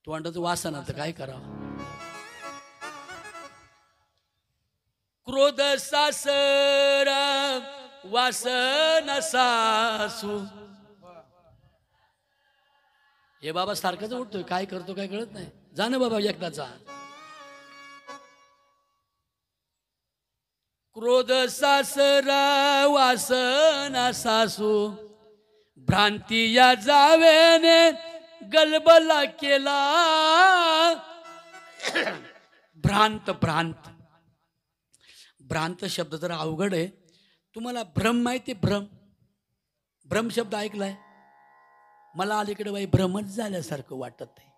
तोंडाचं वासना तर काय करावं. क्रोध सासरा वासना सासू. हे बाबा सारखंच उठतोय, काय करतो काय कळत नाही. जा ना बाबा एकदाचा. क्रोध सासरा वासना सासू, भ्रांती या जावेने गलबला केला. भ्रांत भ्रांत भ्रांत शब्द जरा अवघड आहे. तुम्हाला भ्रम माहिती? भ्रम, भ्रम शब्द ऐकलाय? मला अलीकडे बाई भ्रमच झाल्यासारखं वाटत आहे.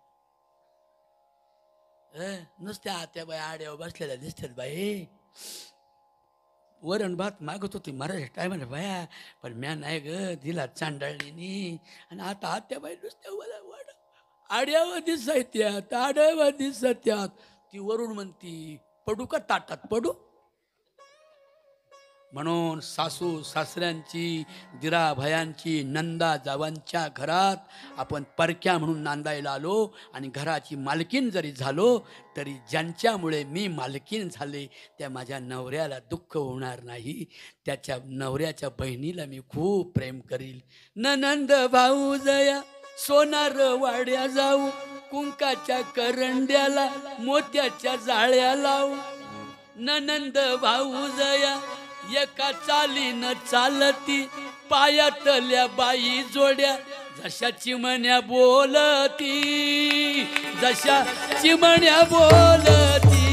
नुसत्या आत्या बाई आड्यावर बसलेल्या दिसतात बाई. वरण भात मागत होती मराठी टायमाला बाया, पण म्या नाही ग दिला चांडाळणीनी. आणि आता आत्या बाई नुसत्या वाड आड्यावर दिसत्यात, आड्यावर दिसत्यात. ती वरून म्हणती पडू का ताटात पडू. म्हणून सासू सासऱ्यांची, दिरा भयांची, नंदा जावांच्या घरात आपण परक्या म्हणून नांदायला आलो. आणि घराची मालकीन जरी झालो तरी ज्यांच्यामुळे मी मालकीन झाले त्या माझ्या नवऱ्याला दुःख होणार नाही. त्याच्या नवऱ्याच्या बहिणीला मी खूप प्रेम करील. ननंद भाऊजया सोनार वाड्या जाऊ, कुंकाच्या करंड्याला मोत्याच्या जाळ्या लावू. ननंद भाऊजया एका चालीन चालती, पायातल्या बाई जोड्या जशा चिमण्या बोलती, जशा चिमण्या बोलती,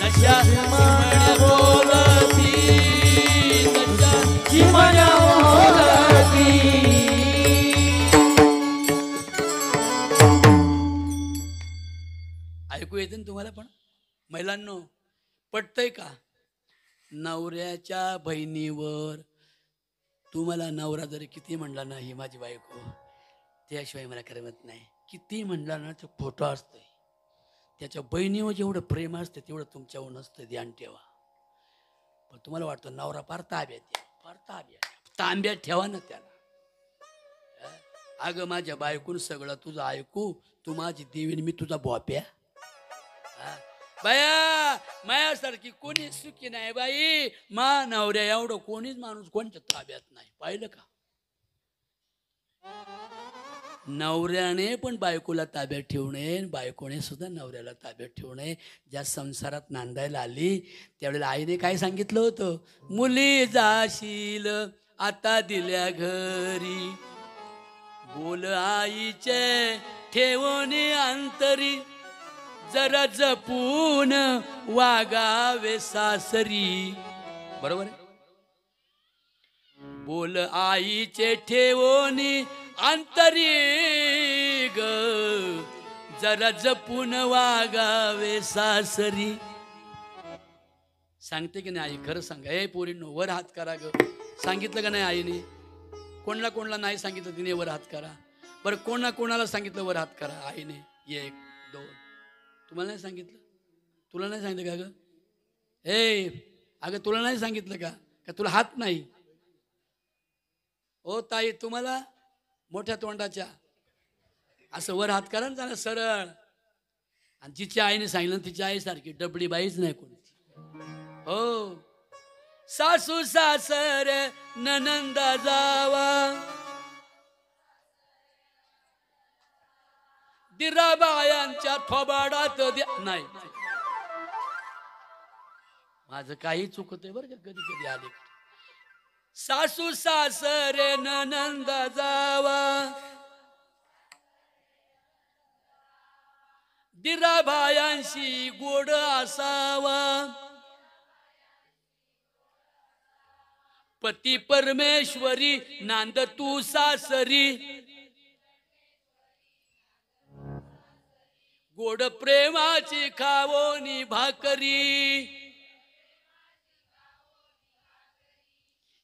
जशा चिमण्या बोलती, जशा चिमण्या बोलती. ऐकू येते ना तुम्हाला? पण महिलांनो, पटतंय का? नवऱ्याच्या बहिणीवर तुम्हाला नवरा जरी किती म्हणला ना ही माझी बायको, त्याशिवाय मला करमत नाही, किती म्हणला ना तो फोटो असतोय. त्याच्या बहिणीवर जेवढं प्रेम असतं तेवढं तुमच्यावर नसतं, ध्यान ठेवा. पण तुम्हाला वाटतं नवरा फार ताब्यात द्या, फार ताब्यात ठेवा ना त्याला. अगं माझ्या बायकून सगळं तुझं ऐकू, तू माझी देवीन मी तुझा भोप्या. बाया मायासारखी कोणी सुखी नाही बाई. मा नवऱ्या एवढं कोणीच माणूस कोणत्या ताब्यात नाही. पाहिलं का? नवऱ्याने पण बायकोला ताब्यात ठेवू नये, बायकोने सुद्धा नवऱ्याला ताब्यात ठेवू नये. ज्या संसारात नांदायला आली त्यावेळेला आईने काय सांगितलं होतं? मुली जाशील आता दिल्या घरी, बोल आईचे ठेवणे अंतरी, जरा जपून वागावे सासरी. बरोबर आहे? बोल आईचे ठेवणी अंतरी ग, जरा जपून वागावे सासरी. सांगते की नाही आई? खरं सांगा. ए पोरींनो, वर हात करा ग. सांगितलं का नाही आईने? कोणला नाही सांगितलं तिने वर हात करा. बरं कोणाला सांगितलं वर हात करा आईने? 1 2. तुम्हाला नाही सांगितलं? तुला नाही सांगितलं का ग? अगं तुला नाही सांगितलं का? का तुला हात नाही? ओ ताई, तुम्हाला मोठ्या तोंडाच्या असं वर हात करा ना जरा सरळ. आणि जिच्या आईने सांगितलं तिच्या आईसारखी डबडी बाईच नाही कोणती. हो, सासू सासर ननंदा जावा, दिराबायांच्या थोबाडात द्या. नाही, माझं काही चुकतंय बरं का कधी कधी आले. सासू सासरे ननंदा जावा, दिराबायांशी गोड असावा, पती परमेश्वरी नांद तू सासरी, गोड प्रेमाची खावोनी भाकरी,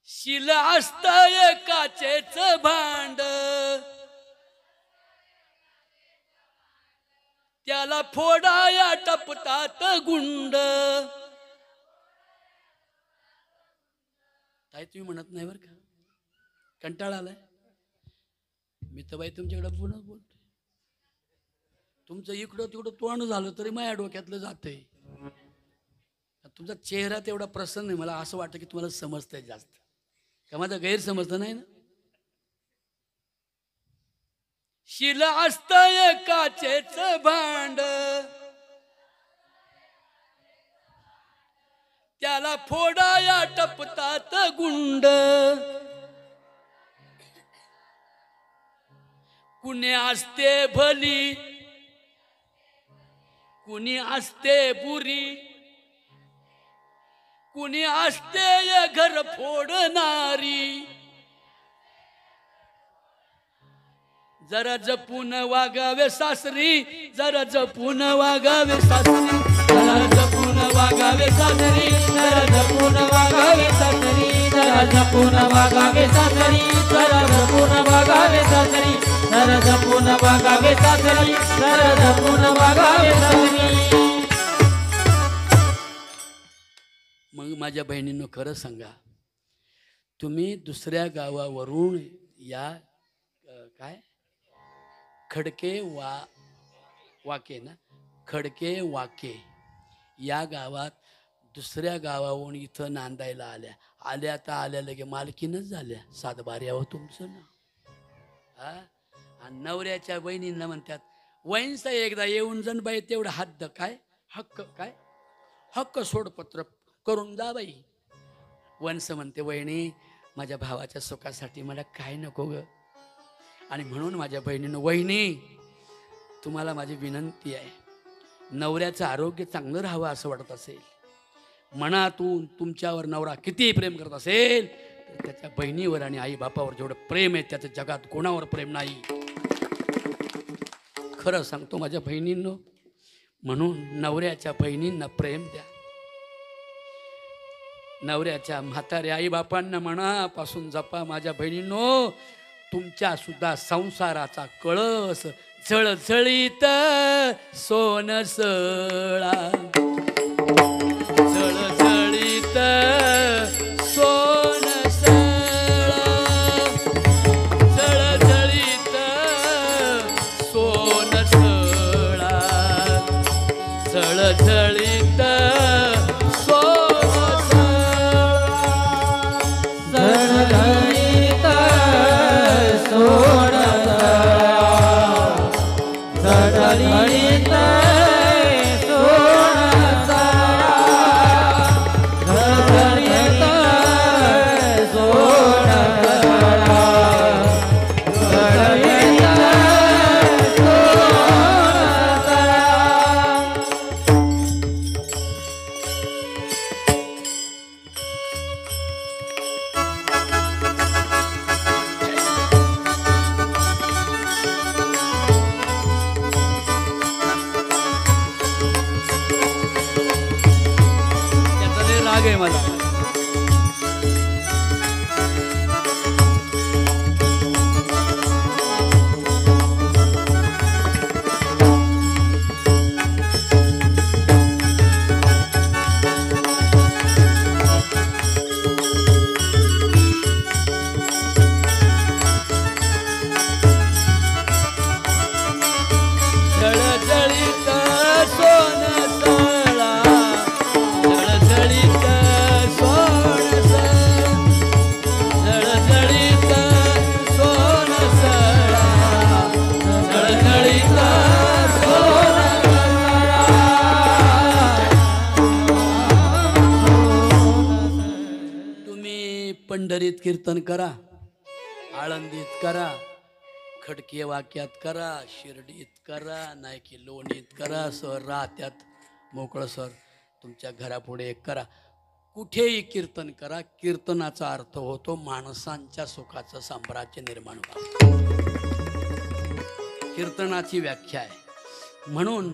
शिल असतय काचेच भांड, त्याला फोडाया टपतात गुंड. काय तुम्ही म्हणत नाही बरं का? कंटाळा आलाय? मी तर बाई तुमच्याकडे पुन्हा बोलतोय. तुमचं इकडं तिकडं तोंड झालं तरी माझ्या डोक्यातलं जातंय. तुमचा चेहरा तेवढा प्रसन्न आहे, मला असं वाटतं की तुम्हाला समजतंय जास्त. का माझा गैरसमजतं नाही ना? शिल असतय काचेच भांड, त्याला फोडाया टपतात गुंड, कुणी असते भली कुणी असते बुरी, कुणी असते घर फोडणारी. जरा जपून वागावे सासरी, जरा जपून वागावे सासरी, जरा जपून वागावे सासरी, जरा जपून वागावे सासरी, जरा जपून वागावे सासरी, जरा जपून वागावे सासरी, जरा जपून वागावे सासरी, जरा जपून वागावे सासरी. मग माझ्या बहिणींनो खरं सांगा, तुम्ही दुसऱ्या गावावरून या काय खडके वाके ना, खडके वाके या गावात दुसऱ्या गावावरून इथं नांदायला आल्या तर आल्या लगे मालकीनच झाल्या. सातबाऱ्यावर तुमचं ना. आणि नवऱ्याच्या बहिणींना म्हणतात वैंसा एकदा येऊन जण बाई तेवढा हद्द काय हक्क सोडपत्र करून जा बाई. वंस म्हणते वहिनी माझ्या भावाच्या सुखासाठी मला काय नको ग. आणि म्हणून माझ्या बहिणीनं, वहिनी तुम्हाला माझी विनंती आहे, नवऱ्याचं आरोग्य चांगलं राहावं असं वाटत असेल, मनातून तुमच्यावर नवरा किती प्रेम करत असेल तर त्याच्या बहिणीवर आणि आई बापावर जेवढं प्रेम आहे त्याचं जगात कोणावर प्रेम नाही. खरं सांगतो माझ्या बहिणींनो, म्हणून नवऱ्याच्या बहिणींना प्रेम द्या. नवऱ्याच्या म्हाताऱ्या आई बापांना मनापासून जपा. माझ्या बहिणींनो, तुमच्या सुद्धा संसाराचा कळस झळझळीत सोनसळा, झळझळीत सोनसळा, झळझळीत सोनसळा, झळझळीत मला. पंढरीत कीर्तन करा, आळंदीत करा, खडके वाक्यात करा, शिर्डीत करा, नाही की लोणीत करा, सर राहत्यात मोकळं सर तुमच्या घरापुढे करा, कुठेही कीर्तन करा. कीर्तनाचा अर्थ होतो माणसांच्या सुखाचं साम्राज्य निर्माण व्हावं. कीर्तनाची व्याख्या आहे. म्हणून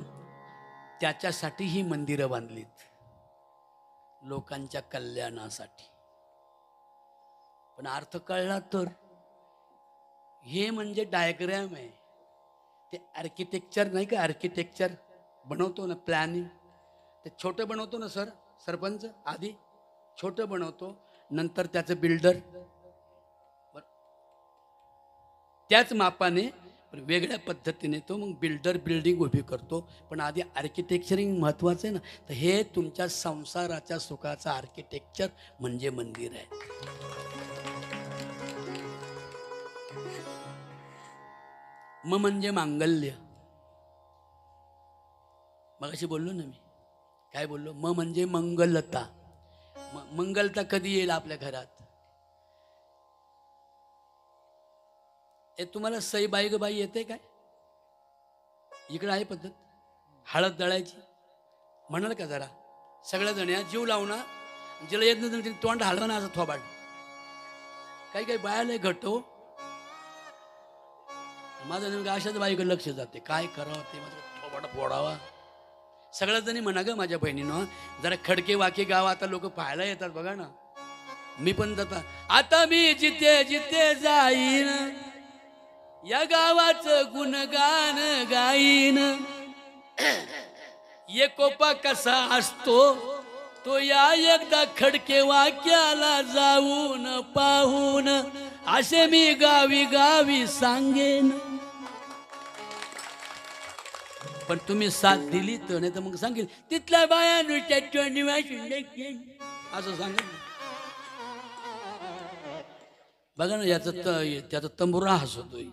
त्याच्यासाठी ही मंदिरं बांधलीत, लोकांच्या कल्याणासाठी. पण अर्थ कळला तर हे म्हणजे डायग्रॅम आहे. ते आर्किटेक्चर नाही का, आर्किटेक्चर बनवतो ना, प्लॅनिंग, ते छोटं बनवतो ना सर, सरपंच आधी छोटं बनवतो, नंतर त्याचं बिल्डर त्याच मापाने वेगळ्या पद्धतीने तो मग बिल्डर बिल्डिंग उभी करतो. पण आधी आर्किटेक्चरिंग महत्वाचं आहे ना. तर हे तुमच्या संसाराच्या सुखाचं आर्किटेक्चर म्हणजे मंदिर आहे. म म्हणजे मांगल्य. मगाशी बोललो ना मी, काय बोललो? म म्हणजे मंगलता. मंगलता कधी येईल आपल्या घरात? हे तुम्हाला सई बाई ग बाई येते काय? इकडे आहे पद्धत हळद दळायची, म्हणाल का जरा सगळ्या जण जीव लावणार, जिला येत नाही तोंड हलवा ना असं थोबाड. काही काही बायाला घटो, माझं नेमकं अशाच बाईकडे लक्ष जाते, काय करावं ते मात्र थोबाड फोडावा. सगळ्या जणी म्हणा ग माझ्या बहिणीनं, जरा खडके वाके गाव आता लोक पाहायला येतात बघा ना. मी पण जाता, आता मी जिथे जिथे जाईन या गावाचं गुणगान गाईन. एकोपा कसा असतो तो या एकदा खडके वाक्याला जाऊन पाहून असे मी गावी गावी सांगेन. पण तुम्ही साथ दिली तर, नाही तर मग सांगेल तिथल्या बायानुच्या असं सांगेल. बघा ना, याचा त्याचा तंबुरा हसतोय.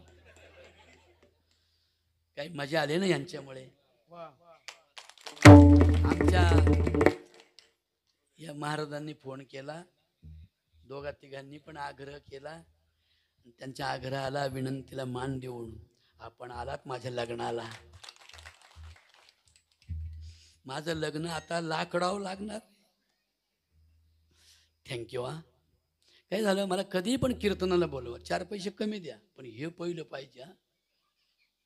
काही मजा आली ना यांच्यामुळे. आमच्या या महाराजांनी फोन केला, दोघा तिघांनी पण आग्रह केला. त्यांच्या आग्रहाला विनंतीला मान देऊन आपण आलात माझ्या लग्नाला. माझं लग्न आता लाकडावं लागणार. थँक्यू. हा काय झालं, मला कधी पण कीर्तनाला बोलवा, 4 पैसे कमी द्या, पण हे पहिलं पाहिजे.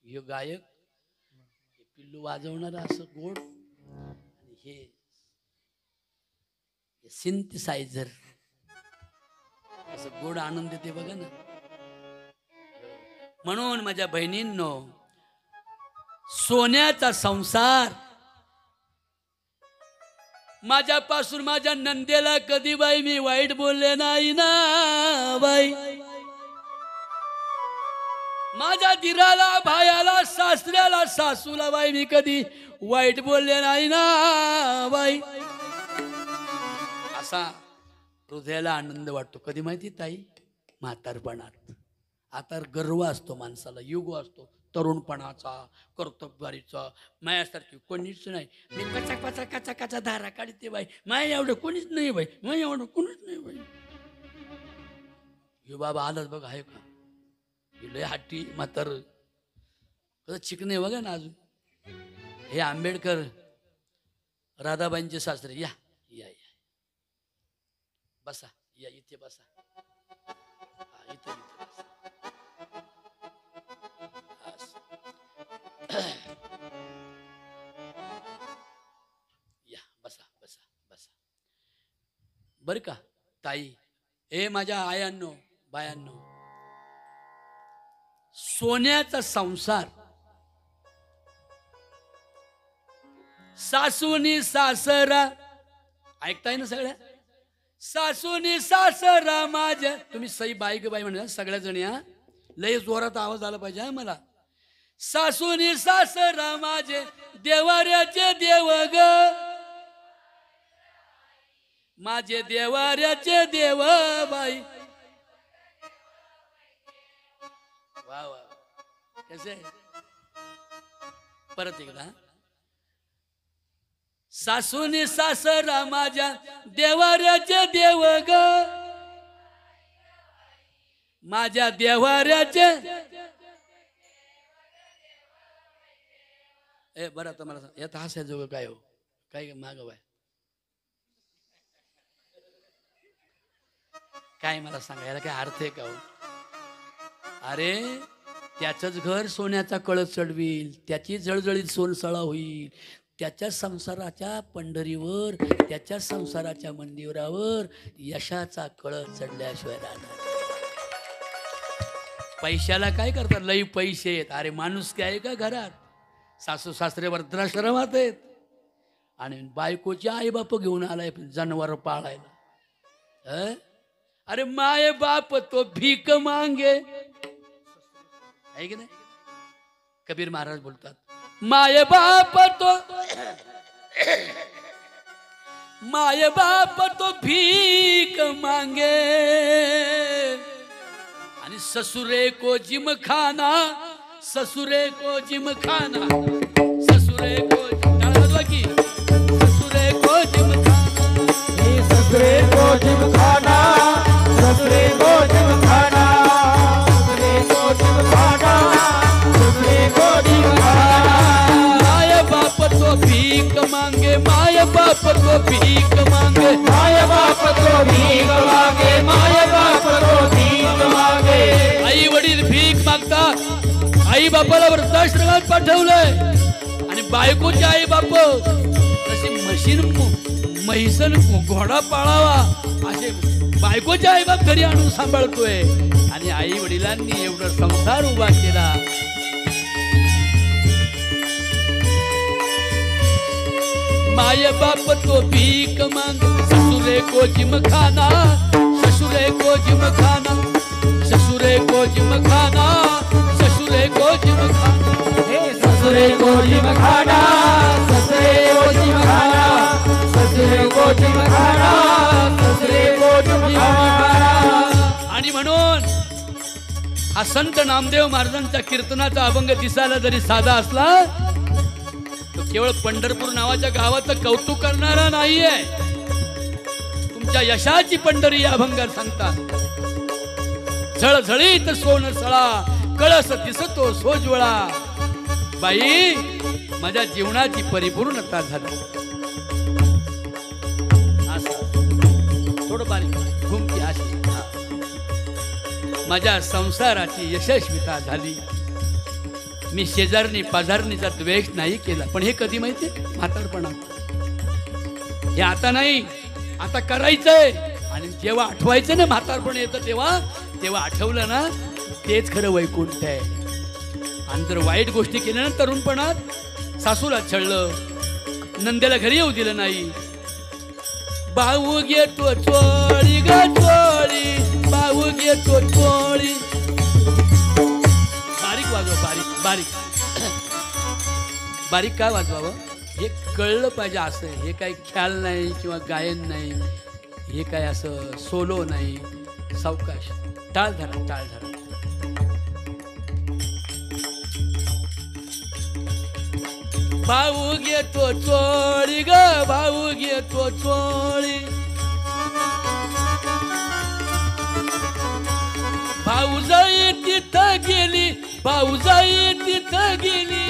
हे गायक, हे पिल्लू वाजवणार असं गोड, आणि हे सिंथसायझर असं गोड आनंद देते बघा ना. म्हणून माझ्या बहिणींनो, सोन्याचा संसार माझ्यापासून माझ्या नंदेला कधी बाई मी वाईट बोलले नाही ना बाई. माझ्या दिराला, भायाला, सासऱ्याला, सासूला बाई मी कधी वाईट बोलले नाही ना बाई. असा हृदयाला आनंद वाटतो. कधी माहिती ताई? म्हातारपणात. आता गर्व असतो माणसाला, युग असतो तरुणपणाचा, कर्तबगारीचा. मायासारखी कोणीच नाही. मी कचा कचा कचा कचा धारा काढते बाई, माया एवढं कोणीच नाही बाई, माया एवढं कोणीच नाही बाई. हे बाबा आलाच बघा, आहे का? लय हाटी म्हातार, कसं चिकणे बघा ना अजून. हे आंबेडकर राधाबाईंचे सासरे. या या या बसा, या इथे बसा. हा इथे बसा. या बसा बसा बसा. बर का ताई, ए माझ्या आयांनो बायांनो, सोन्याचा संसार सासूनी सासरा, ऐकताय ना सगळ्या? सासूनी सासरा माझ्या, तुम्ही सई बाई ग बाई म्हणा सगळ्या जणी. हा लय जोरात आवाज आला पाहिजे हा मला. सासूनी सासरा माझे देवाऱ्याचे देव ग, माझे देवाऱ्याचे देव बाई. वा वा, कसे? परत एकदा. सासूनी सासरा माझ्या देवाऱ्याचे देव ग, माझ्या देवाऱ्याचे बरं आता मला सांग, यात हास्याजोगं काय हो, काय मागव आहे काय मला सांगायला काय अर्थ आहे का हो? अरे त्याचंच घर सोन्याचा कळस चढवील, त्याची जळजळीत सोनसळा होईल, त्याच्या संसाराच्या पंढरीवर, त्याच्या संसाराच्या मंदिरावर यशाचा कळस चढल्याशिवाय राहणार. पैशाला काय करतात, लई पैसे आहेत. अरे माणूस काय आहे का घरात, सासू सासरे वृद्धाश्रमात आहेत आणि बायकोची आई बाप घेऊन आलाय जनावर पाळायला. अरे माय बाप तो भीक मांगे, आहे की नाही? कबीर महाराज बोलतात, माय बाप तो भीक मांगे आणि ससुरे को जिम खाना, ससुरे को जिम खाना, ससुरे को की ससुरे को जिम खाना, ससुरे को जिम खाना, ससुरे को जिम खाना, ससुरे को जिम खाना, ससुरे को जिम खाना. माय बाप तो भीक मांगे, माय बाप तो भीक मांगे, माय बाप तो भीक मांगे, माय बाप तो भीक मांगे. आई वडील भीक मागतात, आई बापाला वृद्धाश्रमात पाठवलंय आणि बायकोचे आई बाप तशी म्हैसन घोडा पाळावा असे बायकोचे आई बाप घरी आणून सांभाळतोय आणि आई वडिलांनी एवढा संसार उभा केला. माय बाप तो भीक मांग, ससुरे को जिम खाना, ससुरे को जिम खाना, ससुरे को जिम खाना, ससुरे को जिम खाना, ससुरे को जिम खाना, ससुरे को जिम खाना, ससुरे को जिम खाना, ससुरे को जिम खाना. आणि म्हणून हा संत नामदेव महाराजांच्या कीर्तनाचा अभंग दिसायला जरी साधा असला तो केवळ पंढरपूर नावाच्या गावाचं कौतुक करणारा नाहीये. तुमच्या यशाची पंढरी या अभंगात सांगतात. झळझळीत सोन सळा, कळस दिसतो सोज्वळा, बाई माझ्या जीवनाची परिपूर्णता झाली. असं थोडं बारीक घुमती अशी माझ्या संसाराची यशस्वीता झाली. मी शेजारणी पाजारणीचा द्वेष नाही केला. पण हे कधी माहिती, म्हातारपणात. हे आता नाही, आता करायचंय. आणि जेव्हा आठवायचं ना म्हातारपण येतं तेव्हा तेव्हा आठवलं ना तेच खरं वैकुंठ आहे. आणि जर वाईट गोष्टी केल्या ना तरुणपणात, सासूला छळलं, नंद्याला घरी येऊ दिलं नाही, भाऊ घेतो चोळी ग चोळी, भाऊ घेतो चोळी. बारीक वाजवा, बारीक बारीक बारीक काय वाजवावं हे कळलं पाहिजे. असं हे काही ख्याल नाही किंवा गायन नाही, हे काय असं सोलो नाही, सावकाश टाळ धरा, टाळ धरा. भाऊ घेतो चोळी ग, भाऊ घेतो चोळी, भाऊजाई तिथं गेली, भाऊजाई तिथं गेली,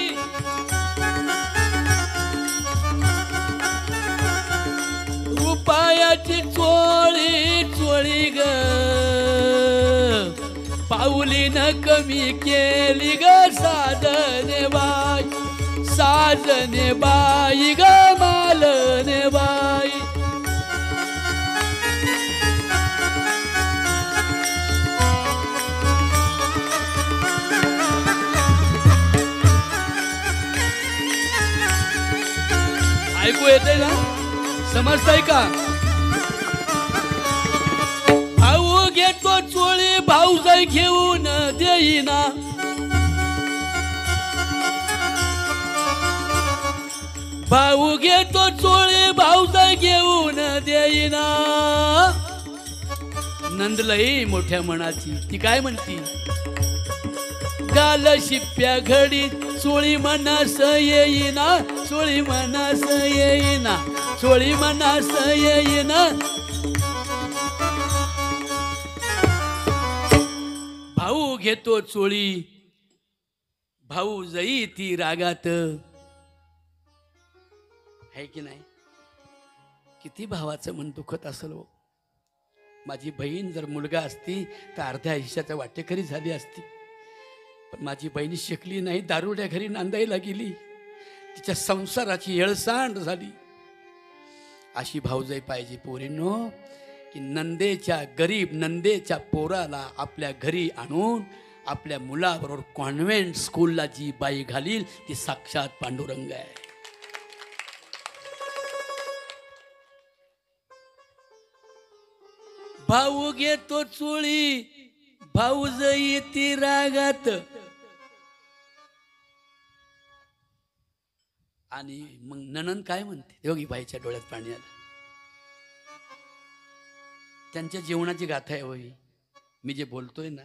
रुपयाची चोळी चोळी ग, पाऊलीनं कमी केली ग साजने बाई, साजने बाई ग मालने बाई. ऐकू येते ना, समजताय का? भाऊ घेतो चोळी, भाऊजाई घेऊन देईना, भाऊ घेतो चोळी, भाऊजाई घेऊन देईना. नंदलई मोठ्या मनाची, ती काय म्हणती, गाल शिप्या घडी चोळी मनास येईना, चोळी मनास येईना, चोळी मनास येईना. भाऊ घेतो चोळी भाऊ जई ती रागात, आहे की नाही? किती भावाचं मन दुखत असेल हो. माझी बहीण जर मुलगा असती तर अर्ध्या आयुष्याच्या वाटेकरी झाली असती, पण माझी बहीण शिकली नाही, दारुड्या घरी नांदायला गेली, तिच्या संसाराची येळसांड झाली. अशी भाऊजाई पाहिजे पोरींनो, की नंदेच्या गरीब नंदेच्या पोराला आपल्या घरी आणून आपल्या मुलाबरोबर कॉन्व्हेंट स्कूलला जी बाई घालील ती साक्षात पांडुरंग आहे. भाऊ घेतो चोळी भाऊजाई ती रागात. आणि मग नणंद काय म्हणते? योगी बाईच्या डोळ्यात पाणी आलं. त्यांच्या जीवनाची गाथा आहे होई मी जे बोलतोय ना.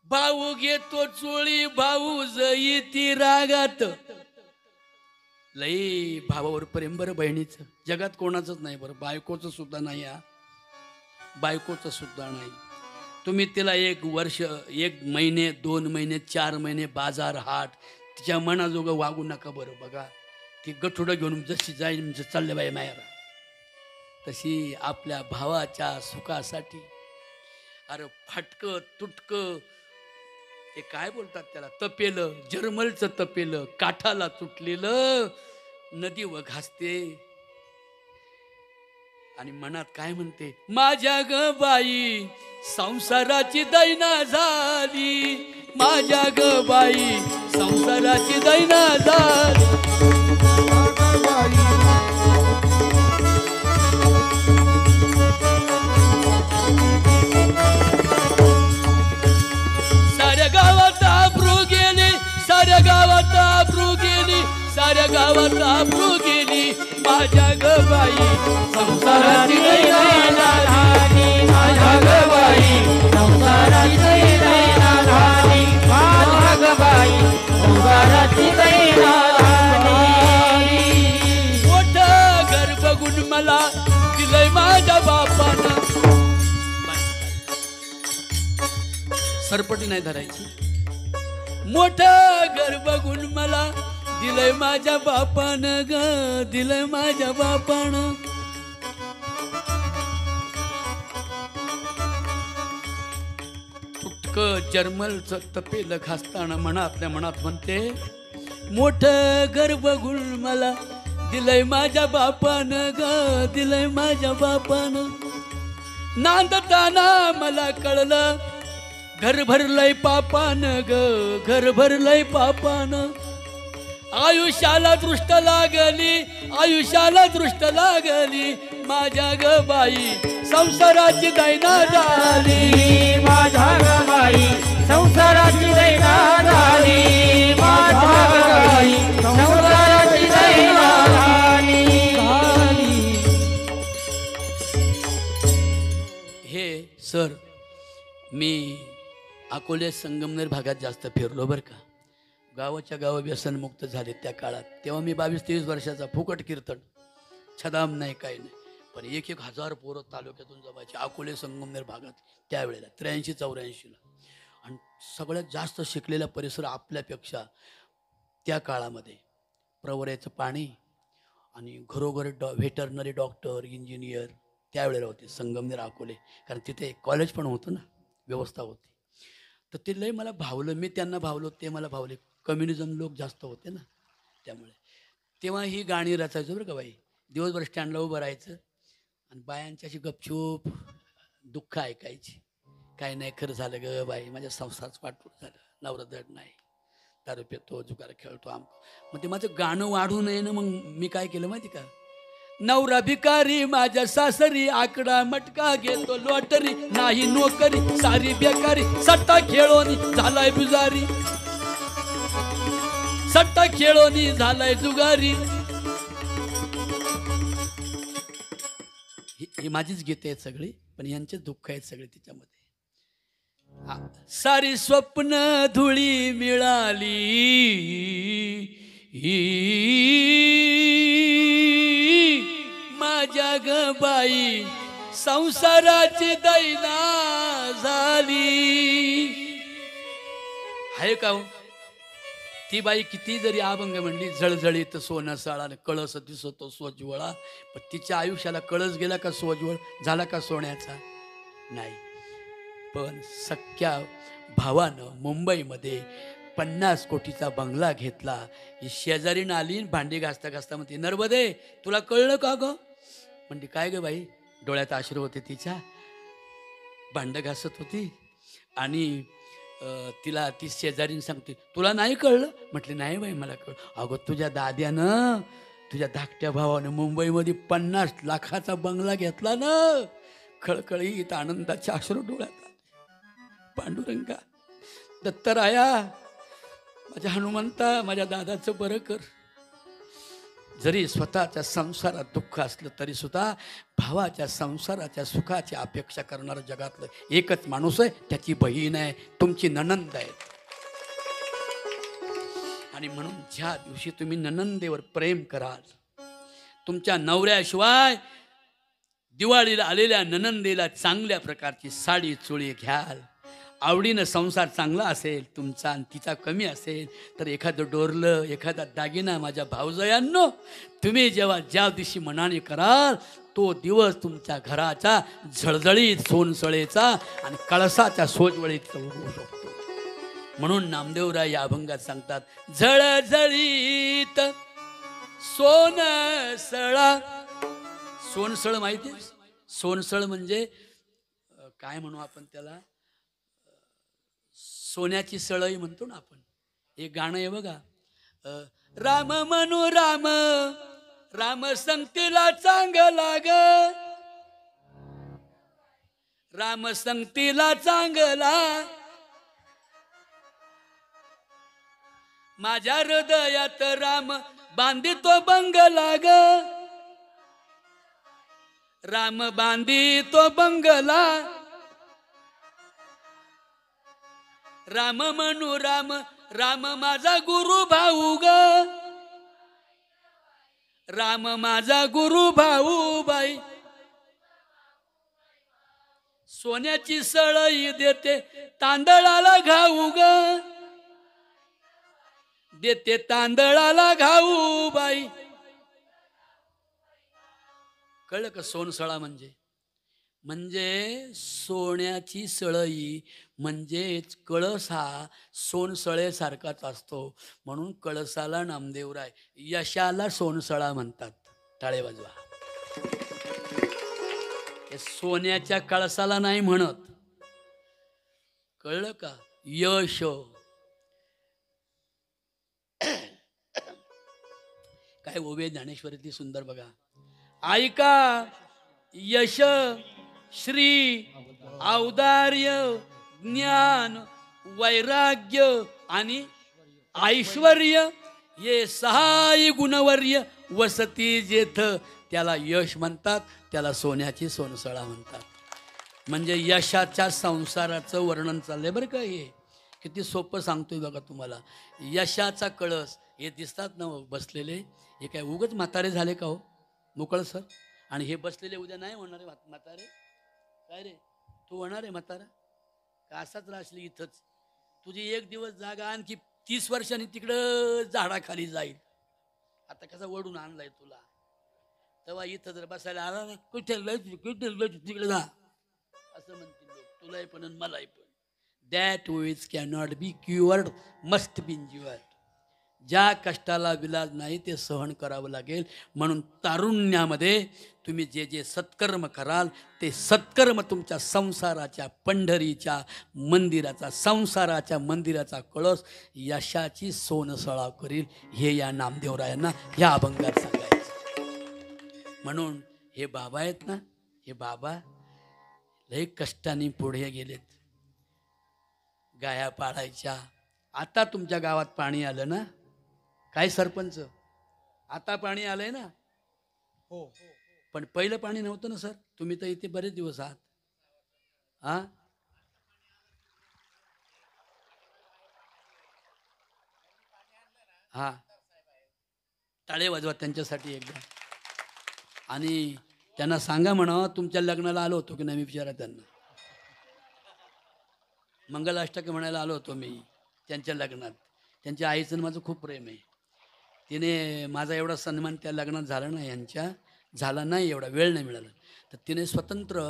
भाऊ घेतो चोळी भाऊजाई ती रागात. लई भावावर प्रेम बरं बहिणीचं, जगात कोणाचंच नाही बरं. बायकोचं सुद्धा नाही, हा बायकोचं सुद्धा नाही. तुम्ही तिला 1 वर्ष 1 महिने 2 महिने 4 महिने बाजार हाट तिच्या मनाजोगं वागू नका बरं. बघा ती गठुडं घेऊन जशी जाईल चालले बाई मायाला, तशी आपल्या भावाच्या सुखासाठी अरे फाटकं तुटकं ते काय बोलतात त्याला, तपेलं, जर्मलचं तपेलं काठाला तुटलेलं नदी व घासते. आणि मनात काय म्हणते? माझ्या ग बाई संसाराची दैना झाली, माझ्या ग बाई संसाराची दैना झाली. साऱ्या गावात आबरू गेली, साऱ्या गावात आबरू गेली, साऱ्या गावात आबरू गेली, माझ्या ग बाई संसाराची दैना झाली, माझ्या ग बाई संसाराची दैना झाली, माझ्या ग बाई संसाराची दैना झाली. मोठं घर बघून मला दिलंय माझ्या बापानं. सरपटी नाही धरायची. मोठं घर बघून मला दिलंय माझ्या बापानं ग, दिलंय माझ्या बापानं. तुटकं जर्मलचं तपेलं घासताना मनातल्या मनात म्हणते, मोठं घर बघून मला दिलंय माझ्या बापानं ग, दिलंय माझ्या बापानं. नांदताना मला कळलं घर भरलंय पापानं ग, घर भरलंय पापानं. आयुष्याला दृष्ट लागली, आयुष्याला दृष्ट लागली, माझ्या ग बाई संसाराची दैना झाली, माझ्या ग बाई संसाराची दैना झाली, माझ्या ग बाई संसाराची दैना झाली. हे सर मी अकोले संगमनेर भागात जास्त फिरलो बरं का. गावाच्या गाव व्यसनमुक्त झाले त्या काळात. तेव्हा मी 22-23 वर्षाचा. फुकट कीर्तन, छदाम नाही काही नाही, पण 1,000 पोरं तालुक्यातून जमायचे अकोले संगमनेर भागात त्यावेळेला 83-84ला. आणि सगळ्यात जास्त शिकलेला परिसर आपल्यापेक्षा त्या काळामध्ये. प्रवऱ्याचं पाणी आणि घरोघर व्हेटरनरी डॉक्टर इंजिनियर त्यावेळेला होते संगमनेर अकोले, कारण तिथे कॉलेज पण होतं ना, व्यवस्था होती. तर ते लय मला भावलं, मी त्यांना भावलो, ते मला भावले. कम्युनिझम लोक जास्त होते ना त्यामुळे. तेव्हा ही गाणी रचायचो बरं का बाई. दिवसभर स्टँडला उभं राहायचं आणि बायांची अशी गपचूप दुःख ऐकायची. काय नाही खरं झालं ग बाई, माझ्या संसारच पाठवून झालं, नवरा दड नाही, दारू पितो, जुगार खेळतो आम. मग ते माझं गाणं वाढू नये ना, मग मी काय केलं माहिती का, नवरा भिकारी माझ्या सासरी, आकडा मटका घेतो लॉटरी, नाही नोकरी सारी बेकारी, सट्टा खेळोनी झालाय पुजारी, सट्टा खेळोनी झालाय जुगारी. ही माझीच गीते आहेत सगळी, पण यांचे दुःख आहेत सगळे तिच्यामध्ये. सारी स्वप्न धुळी मिळाली, माझ्या ग बाई संसाराची दैना झाली. आहे का हो? ती बाई किती जरी अभंग म्हणली, जळजळीत सोनं सळा कळस दिसतो सोज्वळा, पण तिच्या आयुष्याला कळस गेला का सोज्वळ झाला का सोन्याचा? नाही. पण सख्या भावानं मुंबईमध्ये 50 कोटीचा बंगला घेतला. ही शेजारीनं आली, भांडी घासता घासता म्हणते, नर्मदे तुला कळलं का ग? म्हणते काय ग बाई? डोळ्यात अश्रू होते तिच्या, भांड घासत होती आणि तिला ती शेजारीन सांगते, तुला नाही कळलं? म्हटले नाही बाई मला कळलं. अगं तुझ्या दाद्यानं, तुझ्या धाकट्या भावानं मुंबईमध्ये 50 लाखाचा बंगला घेतला ना. खळखळीत आनंदाचे अश्रू डोळ्यात आले. पांडुरंगा, दत्तराया, माझ्या हनुमंता, माझ्या दादाचं बरं कर. जरी स्वतःच्या संसारात दुःख असलं तरी सुद्धा भावाच्या संसाराच्या सुखाची अपेक्षा करणारं जगातलं एकच माणूस आहे, त्याची बहीण आहे, तुमची नणंद आहे. आणि म्हणून ज्या दिवशी तुम्ही नणंदेवर प्रेम कराल, तुमच्या नवऱ्याशिवाय दिवाळीला आलेल्या नणंदेला चांगल्या प्रकारची साडी चोळी घ्याल, आवडीनं संसार चांगला असेल तुमचा आणि तिचा कमी असेल तर एखादं डोरलं, एखादा दागिना माझ्या भावजयांनो तुम्ही जेव्हा ज्या दिवशी मनाने कराल तो दिवस तुमच्या घराचा झळझळीत सोनसळेचा आणि कळसाच्या सोजवळीत होऊ शकतो. म्हणून नामदेवराय या अभंगात सांगतात, झळझळीत सोनसळा. सोनसळ माहिती? सोनसळ म्हणजे काय म्हणू आपण त्याला? सोन्याची सळई म्हणतो ना आपण. एक गाणं आहे बघा, राम म्हणू राम, राम संगतीला चांगला ग, राम संगतीला चांगला, माझ्या हृदयात राम बांधितो बंगला ग, राम बांधितो बंगला, राम म्हणू राम, राम माझा गुरु भाऊ ग, राम माझा गुरु भाऊ बाई, सोन्याची सळई देते तांदळाला घाऊ ग, देते तांदळाला घाऊ बाई. कळलं का? सोनसळा म्हणजे सोन्याची सळई म्हणजेच कळस हा सोनसळेसारखाच असतो. म्हणून कळसाला नामदेवराय, यशाला सोनसळा म्हणतात. टाळे वाजवा. सोन्याच्या कळसाला नाही म्हणत. कळलं का? यश. काय ओवे ज्ञानेश्वरीतली सुंदर बघा, ऐका. यश, श्री, औदार्य, ज्ञान, वैराग्य आणि ऐश्वर्य हे 6 गुणवर्य वसती जेथ, त्याला यश म्हणतात, त्याला सोन्याची सोनसळा म्हणतात. म्हणजे यशाच्या संसाराचं वर्णन चाललंय बरं का. हे किती सोपं सांगतोय बघा तुम्हाला. यशाचा कळस हे दिसतात ना बसलेले, हे काय उगच म्हातारे झाले का हो मोकळ सर? आणि हे बसलेले उद्या नाही होणार आहे म्हातारे? काय रे तू होणार आहे म्हातारा का असाच राहशील इथंच? तुझी एक दिवस जागा आणखी 30 वर्षांनी तिकडं झाडाखाली जाईल. आता कसा वडून आणलाय तुला, तेव्हा इथं जर बसायला आला ना, कुठे तिकडे जा असं म्हणतील लोक, तुलाही पण आणि मलाही पण. That which cannot be क्युअर्ड must be injured. ज्या कष्टाला विलाज नाही ते सहन करावं लागेल. म्हणून तारुण्यामध्ये तुम्ही जे जे सत्कर्म कराल ते सत्कर्म तुमच्या संसाराच्या पंढरीच्या मंदिराचा, संसाराच्या मंदिराचा कळस यशाची सोनसळा करील. हे या नामदेवरायांना या अभंगात सांगायचं. म्हणून हे बाबा आहेत ना, हे बाबा लय कष्टाने पुढे गेलेत. गाया पाळायच्या. आता तुमच्या गावात पाणी आलं ना, काय सरपंच, आता पाणी आलंय ना? हो. पण पहिलं पाणी नव्हतं ना सर? तुम्ही तर इथे बरेच दिवस आहात. हा, हा, टाळे वाजवा त्यांच्यासाठी एकदा. आणि त्यांना सांगा म्हणा तुमच्या लग्नाला आलो होतो की नाही, मी विचारा त्यांना. मंगलाष्टक म्हणायला आलो होतो मी त्यांच्या लग्नात. त्यांच्या आईचं माझं खूप प्रेम आहे. तिने माझा एवढा सन्मान त्या लग्नात झाला नाही, यांच्या झाला नाही, एवढा वेळ नाही मिळाला. तर तिने स्वतंत्र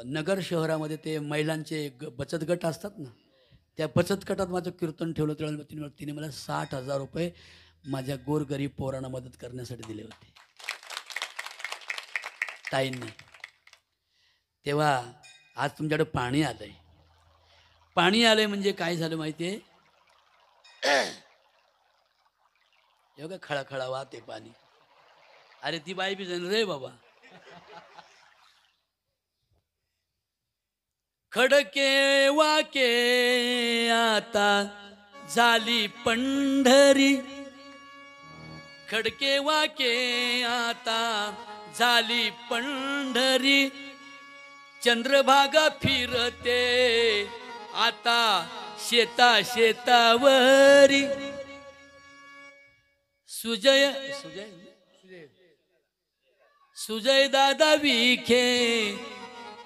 नगर शहरामध्ये ते महिलांचे बचत गट असतात ना, त्या बचत गटात माझं कीर्तन ठेवलं. त्यावेळेला तिने मला 60,000 रुपये माझ्या गोरगरीब पोरांना मदत करण्यासाठी दिले होते ताईंनी. तेव्हा आज तुमच्याकडे पाणी आलंय. पाणी आलंय म्हणजे काय झालं माहिती आहे? एवढं खळाखळा वाहते पाणी. अरे ती बाई बी जण रे बाबा. खडके वाके आता झाली पंढरी, खडके वाके आता झाली पंढरी, चंद्रभागा फिरते आता शेता शेतावरी, सुजय सुजय सुजय दादा विखे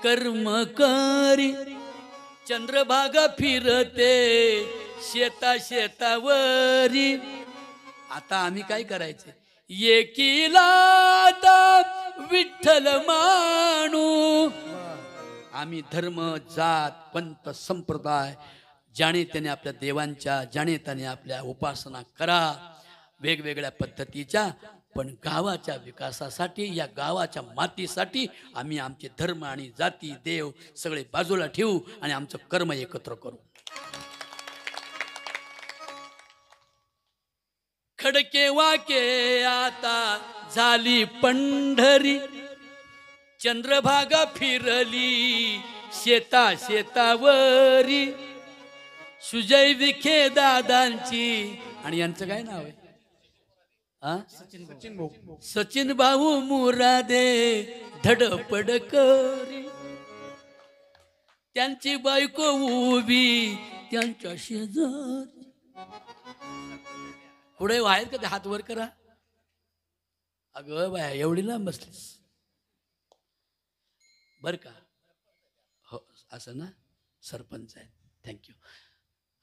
कर्म करी, चंद्रभागा फिरते शेता शेतावरी. आता आम्ही काय करायचे? एकीला आता विठ्ठल मानू. आम्ही धर्म जात पंथ संप्रदाय ज्याने त्याने आपल्या देवांच्या, ज्याने त्याने आपल्या उपासना करा वेगवेगळ्या पद्धतीच्या, पण गावाच्या विकासासाठी, या गावाच्या मातीसाठी आम्ही आमचे धर्म आणि जाती देव सगळे बाजूला ठेवू आणि आमचं कर्म एकत्र करू. खडके वाके आता झाली पंढरी, चंद्रभागा फिरली शेता शेतावरी, सुजय विखे दादांची. आणि यांचं काय नाव आहे? सचिन भाऊ मुरादे धडपड करी, त्यांची बायको उभी त्यांच्या शेजारी. पुढे व्हायत का ते? हात वर करा. अगं बाया एवढी लांब बसलीस बर का? हो असं ना, सरपंच आहेत. थँक्यू.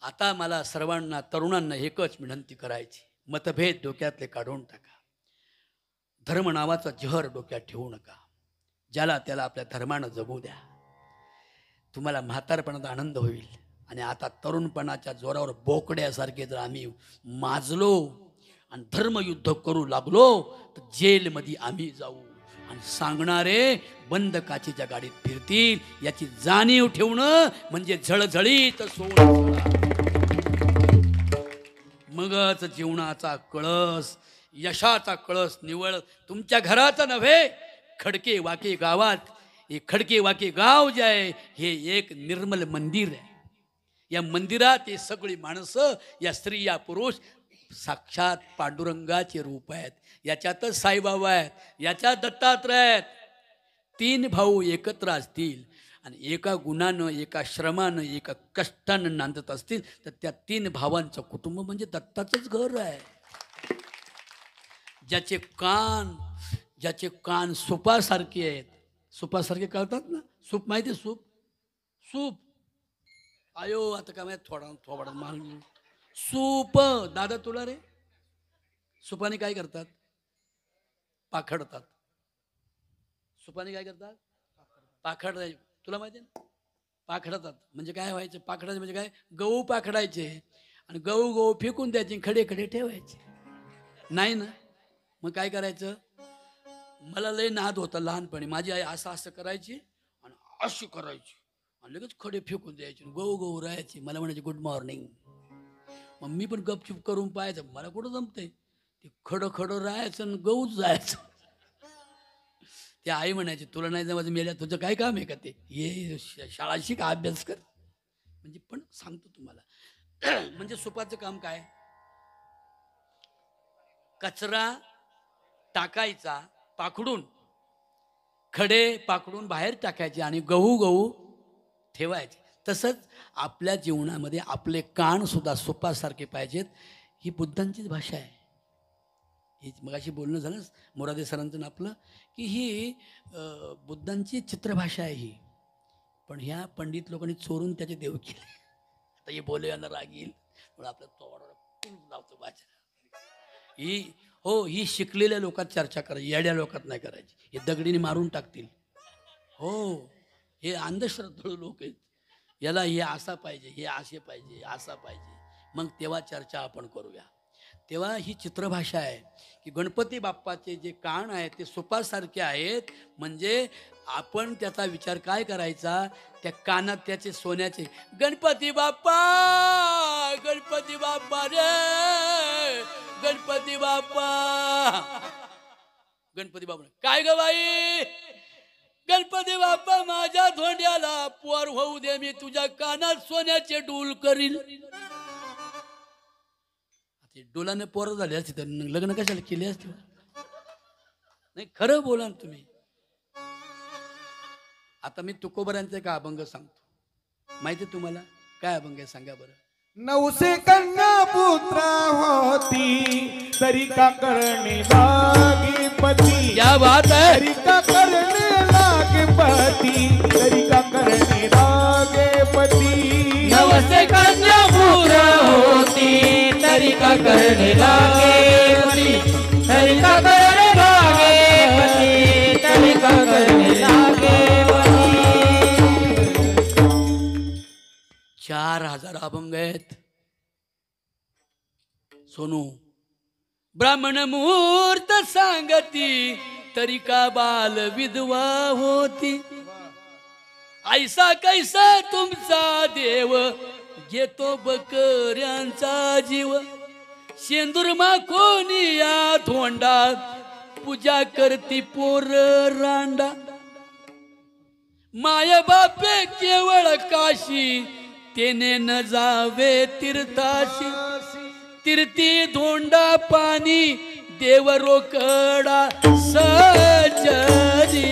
आता मला सर्वांना तरुणांना एकच विनंती करायची, मतभेद डोक्यातले काढून टाका. धर्म नावाचा जहर डोक्यात ठेवू नका. ज्याला त्याला आपल्या धर्मानं जगू द्या. तुम्हाला म्हातारपणात आनंद होईल. आणि आता तरुणपणाच्या जोरावर बोकड्यासारखे जर आम्ही माजलो आणि धर्मयुद्ध करू लागलो तर जेलमध्ये आम्ही जाऊ आणि सांगणारे बंद काचेच्या गाडीत फिरतील. याची जाणीव ठेवणं म्हणजे झळझळीत सोड. मगच जीवनाचा कळस, यशाचा कळस निवळ तुमच्या घराचा नव्हे, खडके वाके गावात. हे खडके वाके गाव जे आहे हे एक निर्मल मंदिर आहे. या मंदिरात हे सगळी माणसं, या स्त्री या पुरुष साक्षात पांडुरंगाचे रूप आहेत. याच्यातच साईबाबा आहेत, याच्यात दत्तात्रय आहेत. 3 भाऊ एकत्र असतील आणि एका गुणानं, एका श्रमानं, एका कष्टानं नांदत असतील तर त्या 3 भावांचं कुटुंब म्हणजे दत्ताचंच घर आहे. ज्याचे कान सुपासारखे आहेत. सुपासारखे कळतात ना? सूप माहिती आहे? सूप आयो आता काय माहिती, थोडा मारून सूप. दादा तुला रे, सुपाने काय करतात? पाखडतात. सुपाने काय करतात? पाखडतात. तुला माहिती आहे ना? पाखडतात म्हणजे काय व्हायचं? पाखडायचे म्हणजे काय? गहू पाखडायचे आणि गहू फेकून द्यायचे, खडे खडे ठेवायचे. नाही ना? मग काय करायचं? मला लय नाद होता लहानपणी. माझी आई असं करायची आणि अशी करायची आणि लगेच खडे फेकून द्यायचे, गहू राहायचे. मला म्हणायचे गुड मॉर्निंग. मग मी पण गपचूप करून पाहायचं, मला कुठं जमतंय ते. खडं राहायचं आणि गहूच जायचं. ते आई म्हणायची तुला नाही जमायचं, मेल्या तुझं काय काम आहे का ते? ये शाळा शिक, अभ्यास कर. म्हणजे पण सांगतो तुम्हाला म्हणजे सुपाचं काम काय? कचरा टाकायचा पाखडून, खडे पाखडून बाहेर टाकायचे आणि गहू ठेवायचे. तसंच आपल्या जीवनामध्ये आपले कान सुद्धा सुपासारखे पाहिजेत. ही बुद्धांचीच भाषा आहे. हे मगाशी बोलणं झालं मोरादे सरांचं ना आपलं, की ही बुद्धांची चित्रभाषा आहे ही, पण ह्या पंडित लोकांनी चोरून त्याचे देव केले. आता हे बोलूयाला राग येईल पण आपलं तोड लावतो भाषा ही. हो, ही शिकलेल्या लोकात चर्चा करायची, येड्या लोकात नाही करायची. हे दगडीने मारून टाकतील. हो, हे अंधश्रद्धाळू लोक आहेत. याला हे असा पाहिजे, हे असे पाहिजे, असा पाहिजे, मग तेव्हा चर्चा आपण करूया. तेव्हा ही चित्रभाषा आहे की गणपती बाप्पाचे जे कान आहेत ते सुपासारखे आहेत. म्हणजे आपण त्याचा विचार काय करायचा, त्या कानात त्याचे सोन्याचे गणपती बाप्पा, गणपती बाप्पा रे, गणपती बाप्पा. गणपती बाप्पा काय ग बाई, गणपती बाप्पा माझ्या धोंड्याला पोर होऊ दे, मी तुझ्या कानात सोन्याचे डूल करील. ते डोलाने पोरं झाले असते तर लग्न कशाला केले असते. नाही, खरं बोला ना तुम्ही. आता मी तुकोबरांचा एक अभंग सांगतो, माहिती तुम्हाला काय अभंग आहे सांगा बरं. 900 कन्या पुत्र होती तरी का करणे लागे पती. क्या बात है. तरी का करणे लागे पती, तरी का करणे लागे पती. 900 कन्या पुत्र होती तरी का करणे लागे पती. तरी का करणे लागे पती, तरी का करणे लागे पती. 4000 अभंग आहेत सोनू. ब्राह्मण मुहूर्त सांगती तरी का बाल विधवा होती. ऐसा कैसा तुमचा देव घेतो बकऱ्यांचा जीव. शेंदूरमा कोणी या धोंडा पूजा करती पोर रांडा. माय बापे केवळ काशी तेने न जावे तीर्थाशी. तीर्थी धोंडा पाणी देव रोकडा सजनी.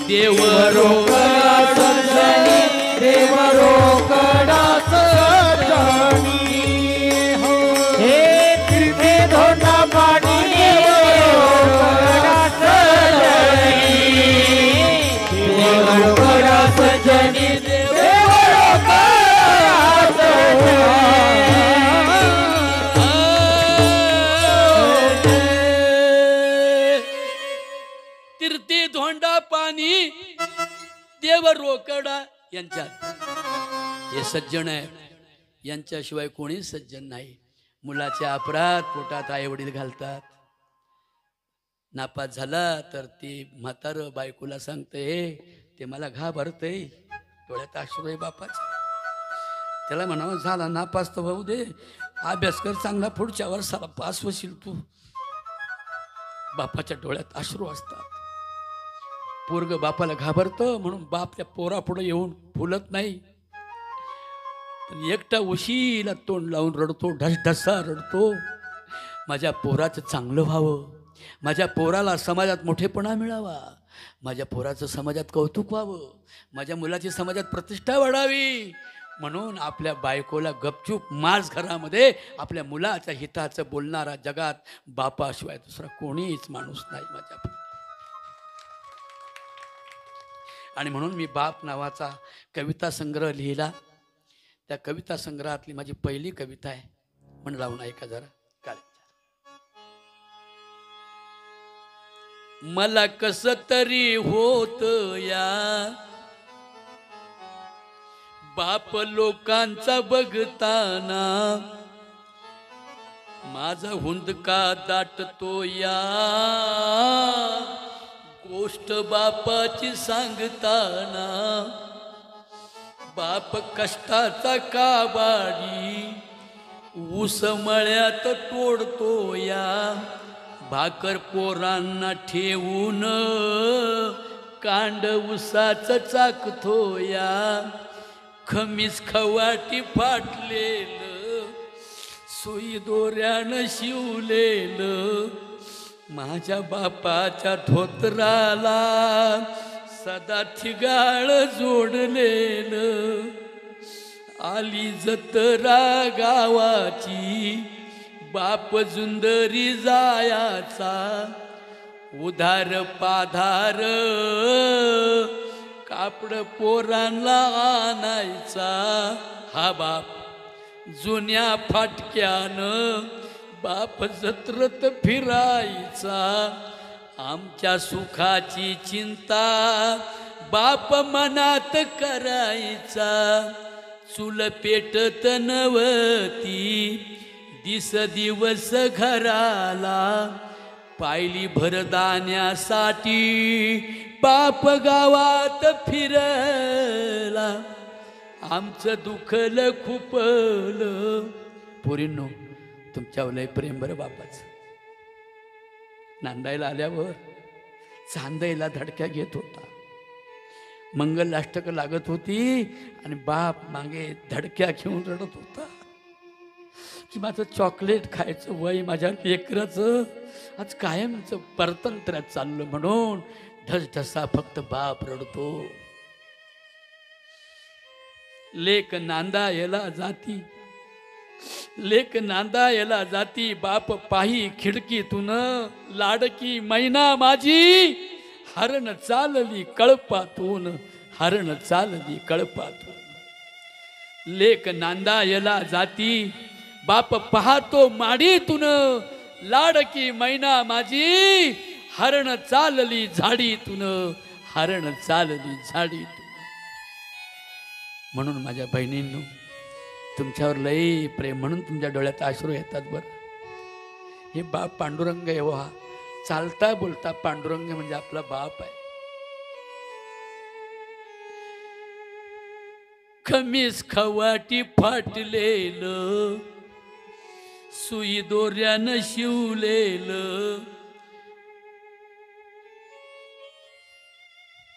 देव रोकडा सजनी, देव रोकडा सजनी. हे तीर्थे धोंडा पाणी देव रोकडा सजनी. देव रोकडा सजनी, देव रोकडा सजनी. तीर्थी धोंडा पाणी देव रोकडा यांच्यात हे सज्जन आहे. यांच्याशिवाय कोणी सज्जन नाही. मुलाच्या अपराध पोटात आई वडील घालतात. नापास झाला तर ती म्हातारं बायकोला सांगते, ते मला घाबरतंय, डोळ्यात अश्रू आहे बापाचे. त्याला म्हणावं झाला नापास तर भाऊ दे, अभ्यास कर चांगला, पुढच्या वर्षाला पास होशील तू. बापाच्या डोळ्यात अश्रू असतात. पोरग बापाला घाबरतं म्हणून बाप त्या पोरापुढे येऊन फुलत नाही. पण एकटा उशीला तोंड लावून रडतो, ढसढसा रडतो. माझ्या पोराचं चांगलं व्हावं, माझ्या पोराला समाजात मोठेपणा मिळावा, माझ्या पोराचं समाजात कौतुक व्हावं, माझ्या मुलाची समाजात प्रतिष्ठा वाढावी. म्हणून आपल्या बायकोला गपचूप माज घरामध्ये आपल्या मुलाच्या हिताचं बोलणारा जगात बापाशिवाय दुसरा कोणीच माणूस नाही माझ्या. आणि म्हणून मी बाप नावाचा कविता संग्रह लिहिला. त्या कविता संग्रहातली माझी पहिली कविता आहे, मन लावून ऐका जरा. काय मला कस तरी होत या बाप लोकांचा बघताना. माझा हुंदका दाटतो या गोष्ट बापाची सांगताना. बाप कष्टाचा काबाडी ऊस मळ्यात तोडतो या. भाकर पोरांना ठेवून कांड ऊसाचं चाकतो या. खमीस खवाटी फाटलेलं सुई दोऱ्यानं शिवलेलं माझ्या बापाच्या धोतराला सदा थिगाळ जोडलेलं. आली जत्रा गावाची बाप जुंदरी जायाचा उधार पाधार कापड पोरांना आणायचा हा बाप जुन्या फाटक्यानं बाप जत्रत फिरायचा आमच्या सुखाची चिंता बाप मनात करायचा चूल पेटत नवती दिस दिवस घराला पायली भरदाण्यासाठी बाप गावात फिरला आमचं दुखलं खूपलं पोरींनो तुमच्यावर लय प्रेम बरं बापाचं नांदायला आल्यावर चांदायला धडक्या घेत होता मंगलाष्टक लागत होती आणि बाप मागे धडक्या घेऊन रडत होता की माझं चॉकलेट खायचं वय माझ्या लेकराचं आज कायमचं परतंत्र्यात चाललं म्हणून ढसढसा फक्त बाप रडतो लेक नांदायला जाती लेक नांदायला जाती बाप पाही खिडकीतून लाडकी मैना माझी हरण चालली कळपातून हरण चालली कळपातून लेक नांदायला जाती बाप पाहतो माडीतून लाडकी मैना माझी हरण चालली झाडीतून हरण चालली झाडीतून म्हणून माझ्या बहिणींनो तुमच्यावर लई प्रेम म्हणून तुमच्या डोळ्यात अश्रू येतात बरं हे बाप पांडुरंग आहे हा चालता बोलता पांडुरंग म्हणजे आपला बाप आहे खमीस खवाटी फाटलेलं सुई दोऱ्यानं शिवलेलं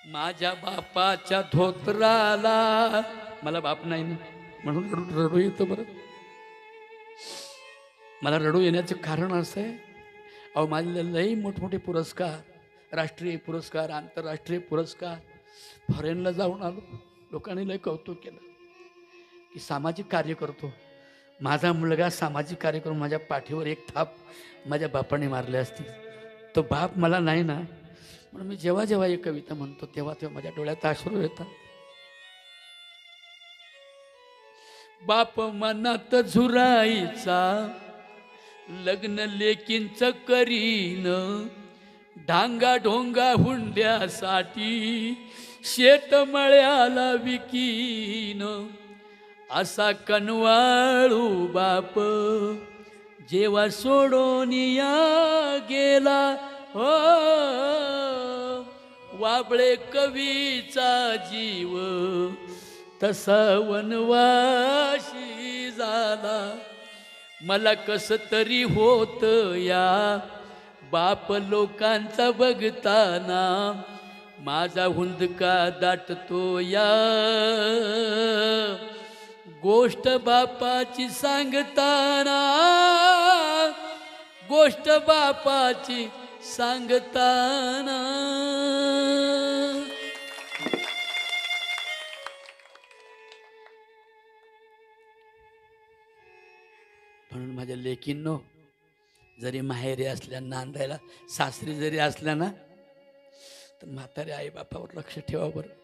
माझ्या बापाच्या धोत्राला मला बाप नाही ना म्हणून रडू येतं बरं मला रडू येण्याचं कारण असं आहे अहो माझे लई मोठमोठे पुरस्कार राष्ट्रीय पुरस्कार आंतरराष्ट्रीय पुरस्कार फॉरेनला जाऊन आलो लोकांनी लई कौतुक केलं की सामाजिक कार्य करतो माझा मुलगा सामाजिक कार्य करून माझ्या पाठीवर एक थाप माझ्या बापाने मारले असते तो बाप मला नाही ना म्हणून मी जेव्हा जेव्हा एक कविता म्हणतो तेव्हा तेव्हा माझ्या डोळ्यात अश्रू येतात बाप मनात झुरायचा लग्न लेकींच करीन ढांगा ढोंगा हुंड्यासाठी शेतमळ्याला विकीन असा कनवाळू बाप जेव्हा सोडून या गेला हो वाबळे कवीचा जीव तसा वनवाशी झाला मला कस तरी होत या बाप लोकांचा बघताना माझा हुंदका दाटतो या गोष्ट बापाची सांगताना गोष्ट बापाची सांगताना म्हणून माझ्या लेकींनो जरी माहेरी असल्या नांदायला सासरी जरी असल्या ना तर म्हातारे आई बापावर लक्ष ठेवा बरं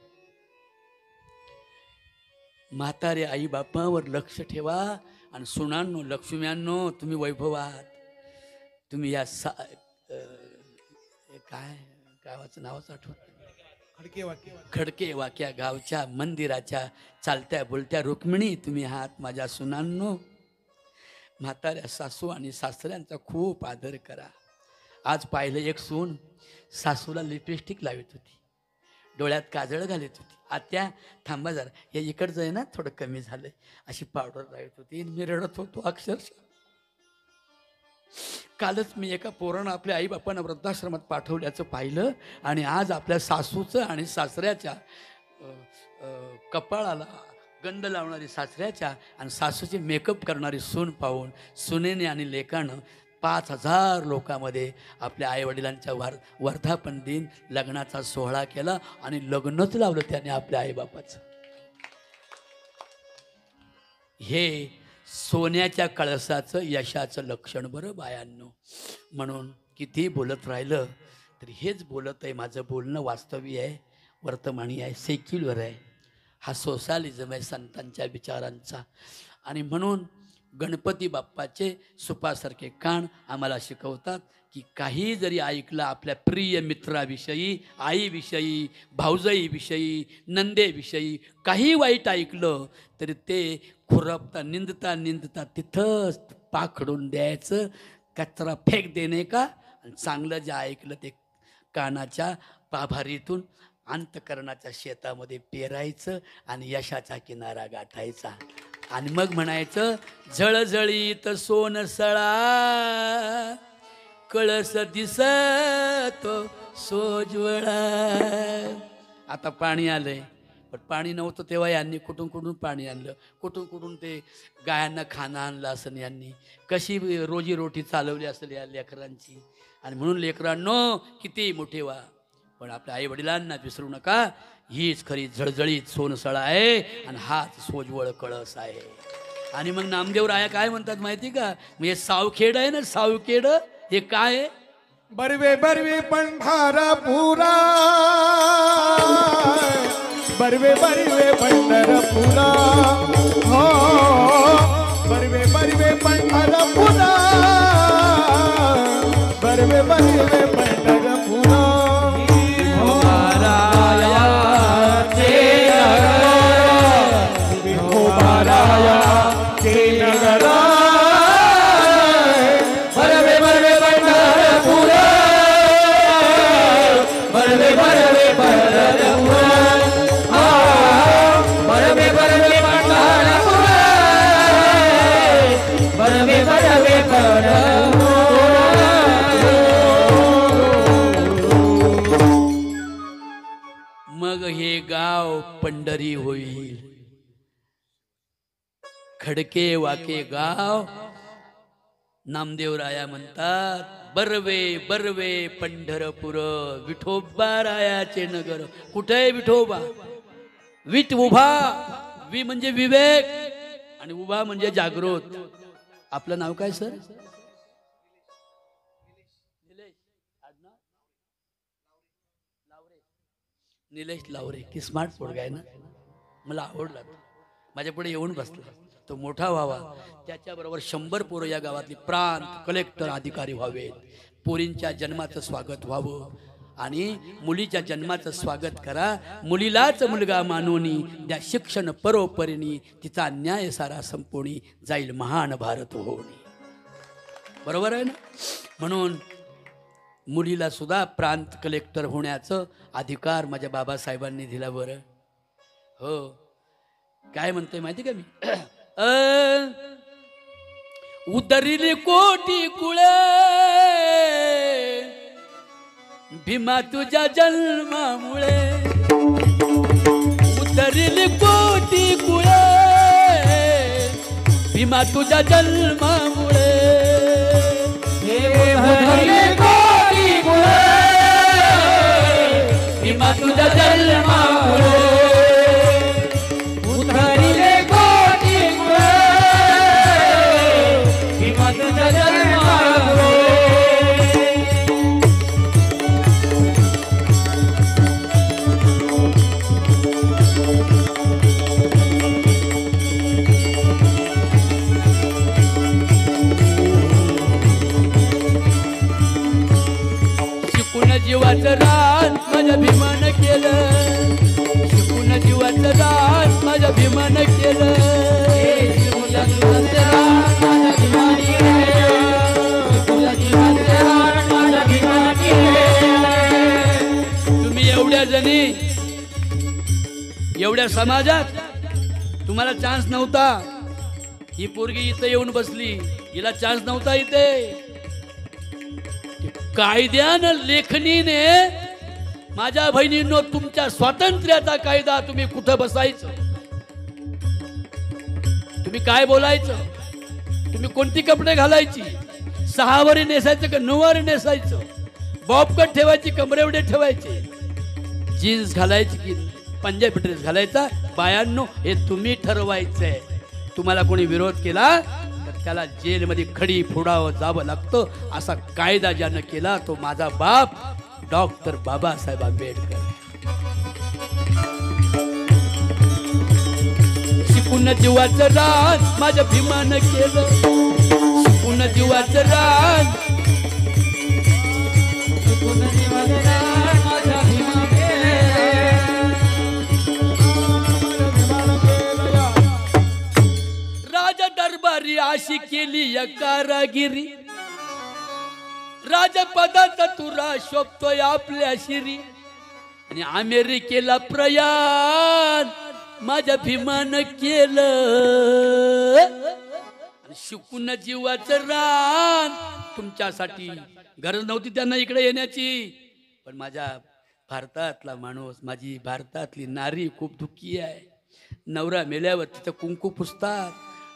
म्हातारे आई बापावर लक्ष ठेवा आणि सुनांनो लक्ष्म्यांनो तुम्ही वैभव आहात तुम्ही या काय गावाचं नावच आठवत खडके वाक्या गावच्या मंदिराच्या चालत्या बोलत्या रुक्मिणी तुम्ही आहात माझ्या सुनांनो म्हाताऱ्या सासू आणि सासऱ्यांचा खूप आदर करा आज पाहिलं एक सून सासूला लिपस्टिक लावित होती डोळ्यात काजळ घालत होती आत्या थांबा जरा या इकडचं आहे ना थोडं कमी झालंय अशी पावडर लावत होती मी रडत होतो अक्षरशः कालच मी एका पोरानं आपल्या आई बापांना वृद्धाश्रमात पाठवल्याचं पाहिलं आणि आज आपल्या सासूचं आणि सासऱ्याच्या कपाळाला गंध लावणारी सासऱ्याच्या आणि सासूचे मेकअप करणारी सून पाहून सुनेने आणि लेकानं 5,000 लोकांमध्ये आपल्या आईवडिलांच्या वर्धापन दिन लग्नाचा सोहळा केला आणि लग्नच लावलं त्याने आपल्या आईबापाचं हे सोन्याच्या कळसाचं यशाचं लक्षण बरं बायांनो. म्हणून किती बोलत राहिलं तरी हेच बोलत आहे. माझं बोलणं वास्तवी आहे, वर्तमानी आहे, सेक्युलर आहे. हा सोशालिझम आहे संतांच्या विचारांचा. आणि म्हणून गणपती बाप्पाचे सुपासारखे कान आम्हाला शिकवतात की काही जरी ऐकलं आपल्या प्रिय मित्राविषयी, आईविषयी, भाऊजाईविषयी, नंदेविषयी काही वाईट ऐकलं तरी ते खुरपता निंदता निंदता तिथंच पाखडून द्यायचं, कचरा फेक देणे का. आणि चांगलं जे ऐकलं ते कानाच्या पाभारीतून अंतकरणाच्या शेतामध्ये पेरायचं आणि यशाचा किनारा गाठायचा. आणि मग म्हणायचं झळझळीत सोनसळा कळस दिसतो सोज्वळा. आता पाणी आलंय, पण पाणी नव्हतं तेव्हा यांनी कुठून कुठून पाणी आणलं, कुठून कुठून ते गायांना खाणं आणलं असेल, यांनी कशी रोजीरोटी चालवली असेल या लेकरांची. आणि म्हणून लेकरांनो किती मोठे व्हा, पण आपल्या आई वडिलांना विसरू नका. हीच खरी झळझळीत सोनसळा आहे आणि हाच सोज्वळ कळस आहे. आणि मग नामदेव राया काय म्हणतात माहिती का, म्हणजे सावखेड आहे ना, सावखेड हे काय आहे. बरवे बरवे पंढरपुरा, बरवे बरवे पंढरपुरा, हो बरवे बरवे पंढरपुरा, बरवे बरवे पंढरपुरा. मग हे गाव पंढरी होईल. खडके वाके गाव. नामदेव राया म्हणतात बर्वे बर्वे पंढरपूर, विठोबा रायाचे नगर. कुठे आहे विठोबा. विठ उभा, वि म्हणजे विवेक आणि उभा म्हणजे जागृत. आपलं नाव काय सर. निलेश लावरे. की स्मार्ट पोरगा आहे ना, मला आवडला. माझ्या पुढे येऊन बसला. तो मोठा व्हावा, त्याच्याबरोबर 100 पोरं या गावातली प्रांत कलेक्टर अधिकारी व्हावेत. पोरींच्या जन्माचं स्वागत व्हावं आणि मुलीच्या जन्माचं स्वागत करा. मुलीलाच मुलगा मानोनी त्या शिक्षण परोपरीनी तिचा न्याय सारा संपोणी जाईल महान भारत होणी. बरोबर आहे ना. म्हणून मुलीला सुद्धा प्रांत कलेक्टर होण्याचं अधिकार माझ्या बाबासाहेबांनी दिला. बरं हो, काय म्हणतोय माहिती का मी. उतरिली कोटी कुळे भीमा तुझ्या जन्मामुळे. उतरिली कोटी कुळे भीमा तुझ्या जन्मामुळे. भीमा तुझ्या जन्मामुळे. उतरिले कोटी कुळे भीमा तुझ्या जन्मामुळे. जीवाचं रान माझ्या भीमान केलं. शिकून जीवाचं रान माझ्या भीमान केलं. तुम्ही एवढ्या जणी, एवढ्या समाजात तुम्हाला चान्स नव्हता. ही पोरगी इथं येऊन बसली, हिला चान्स नव्हता इथे. कायद्यानं लेखणीने माझ्या बहिणींनो तुमच्या स्वातंत्र्याचा कायदा. तुम्ही कुठं बसायचं, तुम्ही काय बोलायचं, तुम्ही कोणती कपडे घालायची, 6 वारी नेसायचं का 9 वारी नेसायचं, बॉबकट ठेवायची कमरेवडे ठेवायचे, जीन्स घालायची की पंजाबी ड्रेस घालायचा. बायांनो हे तुम्ही ठरवायचंय. तुम्हाला कोणी विरोध केला तर त्याला जेलमध्ये खडी फोडावं जावं लागतं. असा कायदा ज्यानं केला तो माझा बाप डॉक्टर बाबासाहेब आंबेडकर. शिकून जीवाचं रान माझ्या भीमानं केलं. शिकून जीवाचं रान माझ्या भीमा राजा दरबारी अशी केली या कारागिरी. राजपदाचा तुरा शोभतोय आपल्या शिरी. आणि अमेरिकेला प्रयाण माझ्या भीमानं केलं. आणि शिकून जीवाचं रान तुमच्यासाठी गरज नव्हती त्यांना इकडे येण्याची. पण माझ्या भारतातला माणूस माझी भारतातली नारी खूप दुःखी आहे. नवरा मेल्यावर तिचं कुंकू पुसतात.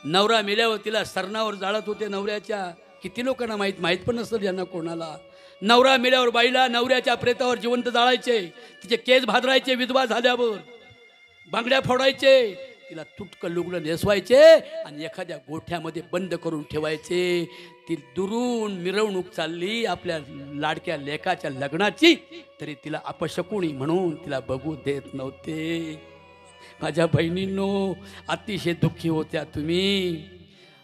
नवरा मेल्यावर तिला सरणावर जाळत होते नवऱ्याच्या. किती लोकांना माहीत पण नसतं ज्यांना कोणाला. नवरा मेल्यावर बाईला नवऱ्याच्या प्रेतावर जिवंत जाळायचे. तिचे केस भादरायचे. विधवा झाल्यावर बांगड्या फोडायचे. तिला तुटकं लुगडं नेसवायचे आणि एखाद्या गोठ्यामध्ये बंद करून ठेवायचे. ती दुरून मिरवणूक चालली आपल्या लाडक्या लेकाच्या लग्नाची तरी तिला अपशकुनी म्हणून तिला बघू देत नव्हते. माझ्या बहिणींनो अतिशय दुःखी होत्या तुम्ही.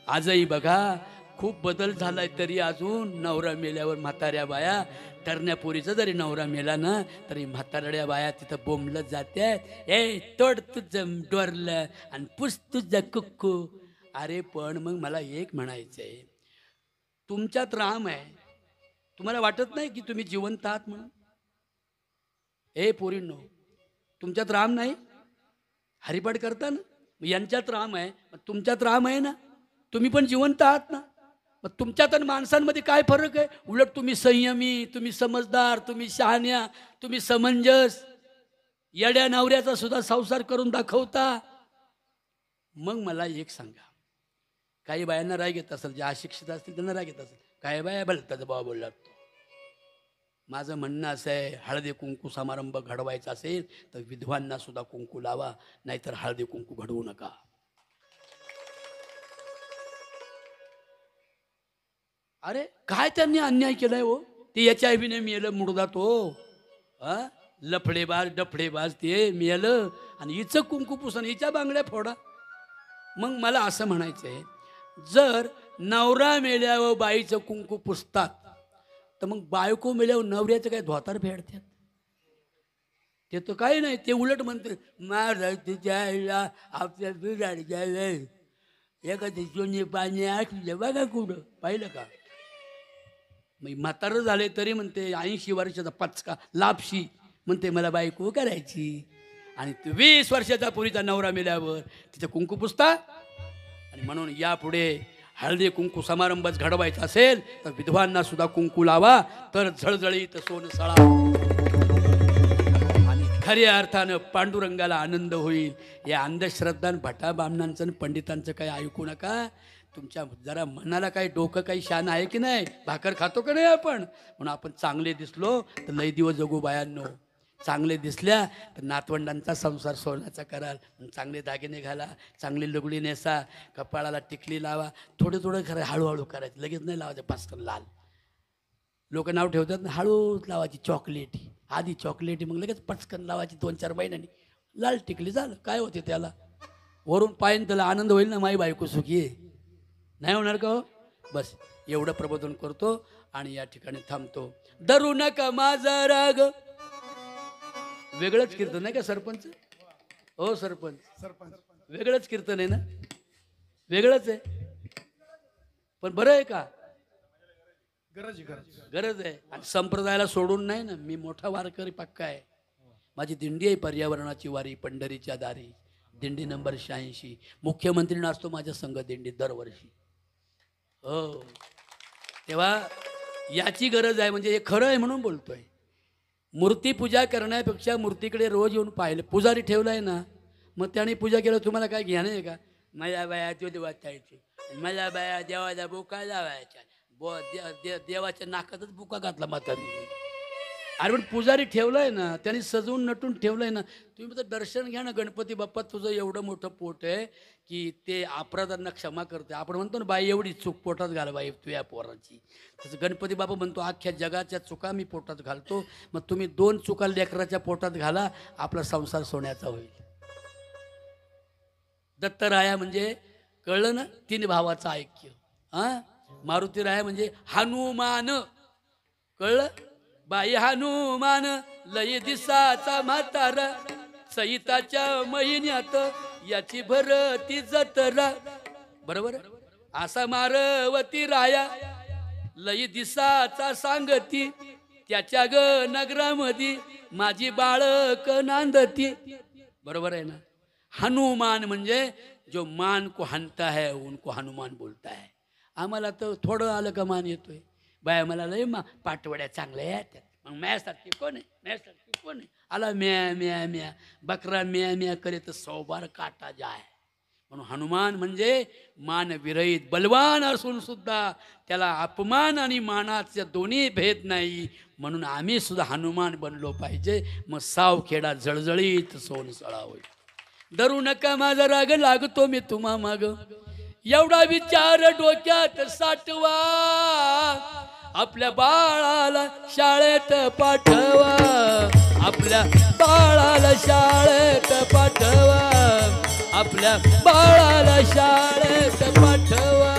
आजही बघा खूप बदल झालाय तरी अजून नवरा मेल्यावर म्हाताऱ्या बाया तरण्यापोरीचा जरी नवरा मेला ना तरी म्हातारड्या बाया तिथं बोंबलत जात्यात. ए तोड तुझं डोरलं आणि पुस तुझं कुक्कू. अरे पण मग मला एक म्हणायचंय, तुमच्यात राम आहे. तुम्हाला वाटत नाही की तुम्ही जिवंत आहात म्हणून? ए पोरींनो तुमच्यात राम नाही? हरिपाठ करता ना, यांच्यात राम आहे तुमच्यात राम आहे ना. तुम्ही पण जिवंत आहात ना. मग तुमच्यात आणि माणसांमध्ये काय फरक आहे? उलट तुम्ही संयमी, तुम्ही समजदार, तुम्ही शहाण्या, तुम्ही समंजस. येड्या नवऱ्याचा सुद्धा संसार करून दाखवता. मग मला एक सांगा, काही बायांना राग येत असेल, ज्या अशिक्षित असतील त्यांना राग येत असेल. काय बाया भलताचा बाबा बोलला. माझं म्हणणं असं आहे, हळदी कुंकू समारंभ घडवायचा असेल तर विधवांना सुद्धा कुंकू लावा, नाहीतर हळदी कुंकू घडवू नका. अरे काय त्यांनी अन्याय केलाय हो. ते HIV ने मेलं मुडदा तो. लफडेबाज डफडेबाज ते मेलं आणि हिचं कुंकू पुसन, हिच्या बांगड्या फोडा. मग मला असं म्हणायचं आहे, जर नवरा मेल्यावर बाईचं कुंकू पुसतात तर मग बायको मेल्यावर नवऱ्याचं काय धोतार फेडतात? ते तर काही नाही. ते उलट म्हणते महाराष्ट्राच्या आपल्या बिराडच्या एखादी सोने पाणी असले बघा कुठं पाहिलं का. मग म्हातारं झाले तरी म्हणते 80 वर्षाचा पचका लापशी म्हणते मला बायको करायची. आणि 20 वर्षाचा पुरीचा नवरा मेल्यावर तिचं कुंकू पुसता. आणि म्हणून यापुढे हळदी कुंकू समारंभच घडवायचा असेल तर विधवांना सुद्धा कुंकू लावा, तर झळझळीत सोन सळा आणि खऱ्या अर्थानं पांडुरंगाला आनंद होईल. या अंधश्रद्धा भटा बामणांचं पंडितांचं काही ऐकू नका. तुमच्या जरा मनाला काही डोकं काही शान आहे की नाही? भाकर खातो का नाही आपण? म्हणून आपण चांगले दिसलो तर लय दिवस जगू बायांनो. चांगले दिसल्या तर नातवंडांचा संसार सोन्याचा कराल. चांगले दागिने घाला, चांगली लुगडी नेसा, कपाळाला टिकली लावा. थोडं थोडं खरं हळूहळू करायचं, लगेच नाही लावायचं पाचकन लाल. लोक नाव ठेवतात ना, हळूच लावायची चॉकलेटी. आधी चॉकलेटी मग लगेच पटकन लावायची 2-4 महिन्यांनी लाल टिकली. झालं काय होते त्याला? वरून पायन त्याला आनंद होईल ना, माई बायको सुखी आहे. नाही होणार का हो? बस एवढं प्रबोधन करतो आणि या ठिकाणी थांबतो. धरू नका माझा राग. वेगळंच कीर्तन आहे का सरपंच? हो सरपंच, वेगळंच कीर्तन आहे ना? वेगळंच आहे पण बरं आहे का? गरज आहे. आणि संप्रदायाला सोडून नाही ना. मी मोठा वारकरी पक्का आहे. माझी दिंडी आहे पर्यावरणाची वारी पंढरीच्या दारी. दिंडी नंबर 86. मुख्यमंत्री नाचतो माझ्या संघ दिंडीत दरवर्षी. हो, तेव्हा याची गरज आहे. म्हणजे हे खरं आहे म्हणून बोलतोय. मूर्ती पूजा करण्यापेक्षा मूर्तीकडे रोज येऊन पाहिलं. पुजारी ठेवलाय ना, मग त्याने पूजा केलं. तुम्हाला काय घ्यान आहे का? माझ्या बाया तो वाचायची, माझ्या बाया देवाला बुका लावायच्या. देवाच्या नाकातच बुका घातला म्हातारी. अरे पण पुजारी ठेवलंय ना, त्यांनी सजवून नटून ठेवलंय ना. तुम्ही तर दर्शन घ्या ना. गणपती बाप्पा तुझं एवढं मोठं पोट आहे की ते अपराधांना क्षमा करते. आपण म्हणतो ना बाई एवढी चूक पोटात घाल बाई तुझ्या पोराची, तसं गणपती बाप्पा म्हणतो अख्ख्या जगाच्या चुका मी पोटात घालतो. मग तुम्ही 2 चुका लेकराच्या पोटात घाला, आपला संसार सोन्याचा होईल. दत्तराया म्हणजे कळलं ना, 3 भावाचं ऐक्य. मारुतीराया म्हणजे हनुमान, कळलं. बाई हनुमान लय दिसाचा म्हातारा, सईताच्या महिन्यात याची भरती जत्रा. बरोबर. असा मारवती राया लय दिसाचा सांगती, त्याच्या ग नगरामध्ये माझी बाळक नांदती. बरोबर आहे ना. हनुमान म्हणजे जो मान को हनता है उनको हनुमान बोलता है. आम्हाला तर थोडं आलं का मान येतोय. बाय मला लय पाटवड्या चांगल्या येतात. मग म्यासाठी कोण आहे, म्यासाठी कोण आहे. आला म्या म्या म्या, बकरा म्या म्या करे तर 100 बार काटा जाय. म्हणून हनुमान म्हणजे मान विरहित, बलवान असून सुद्धा त्याला अपमान आणि मानाचा दोन्ही भेद नाही. म्हणून आम्ही सुद्धा हनुमान बनलो पाहिजे. मग सावखेडा जळजळीत सोनसळा होईल. धरू नका माझा राग लागतो मी तुम्हा माग, एवढा विचार डोक्यात साठवा. आपल्या बाळाला शाळेत पाठवा, आपल्या बाळाला शाळेत पाठवा, आपल्या बाळाला शाळेत पाठवा,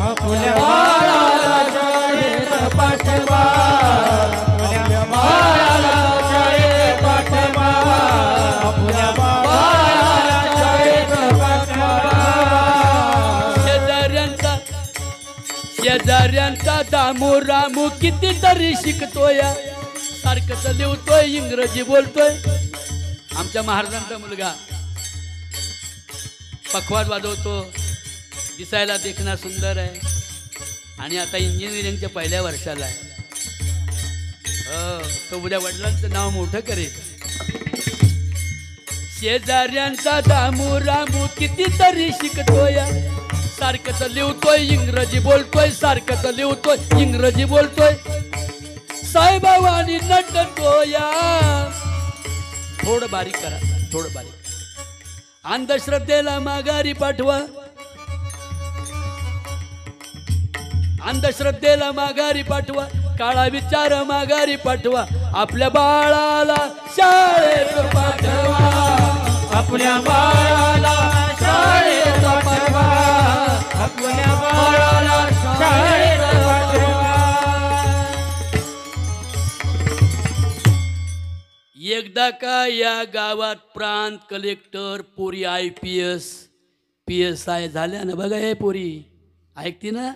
आपल्या बाळाला शाळेत पाठवा, आपल्या बाळाला शाळेत पाठवा, आपल्या बाळाला शाळेत पाठवा. शेजाऱ्यांचा दामू रामू कितीतरी शिकतोय, सारखंच लिहतोय, इंग्रजी बोलतोय. आमच्या महाराजांचा मुलगा पखवाज वाजवतो, दिसायला देखणं सुंदर आहे आणि आता इंजिनिअरिंगच्या 1ल्या वर्षाला आहे. तो उद्या वडिलांचं नाव मोठं करेल. शेजाऱ्यांचा दामू रामू कितीतरी शिकतोय, सारखंच लिहतोय, इंग्रजी बोलतोय, सारखंच लिहतोय, इंग्रजी बोलतोय. साईबाबांनी नटतोय. थोडं बारीक करा, थोडं बारीक. अंधश्रद्धेला माघारी पाठवा, अंधश्रद्धेला माघारी पाठवा, काळा विचार माघारी पाठवा. आपल्या बाळाला शाळेत पाठवा, आपल्या बाळाला शाळेत पाठवा, आपल्या बाळाला शाळेत पाठवा. एकदा का या गावात प्रांत कलेक्टर पोरी IPS PSI झाल्या ना. बघा हे पोरी ऐकते ना.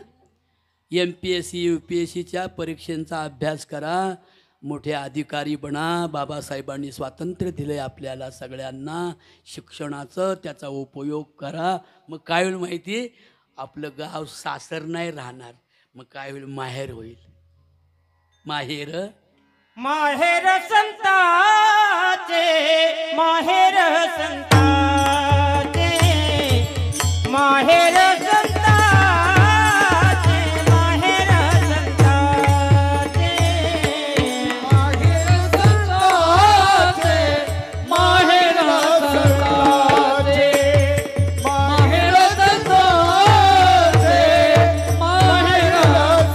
MPSC UPSCच्या परीक्षांचा अभ्यास करा, मोठे अधिकारी बना. बाबासाहेबांनी स्वातंत्र्य दिले आपल्याला सगळ्यांना. शिक्षणाचं त्याचा उपयोग करा. मग काय होईल माहिती, आपलं गाव सासर नाही राहणार, मग काय होईल, माहेर होईल. माहेर माहेर संताचे, माहेर संताचे, माहेर संताचे, माहेर संताचे, माहेर संताचे, माहेर संताचे, माहेर संताचे, माहेर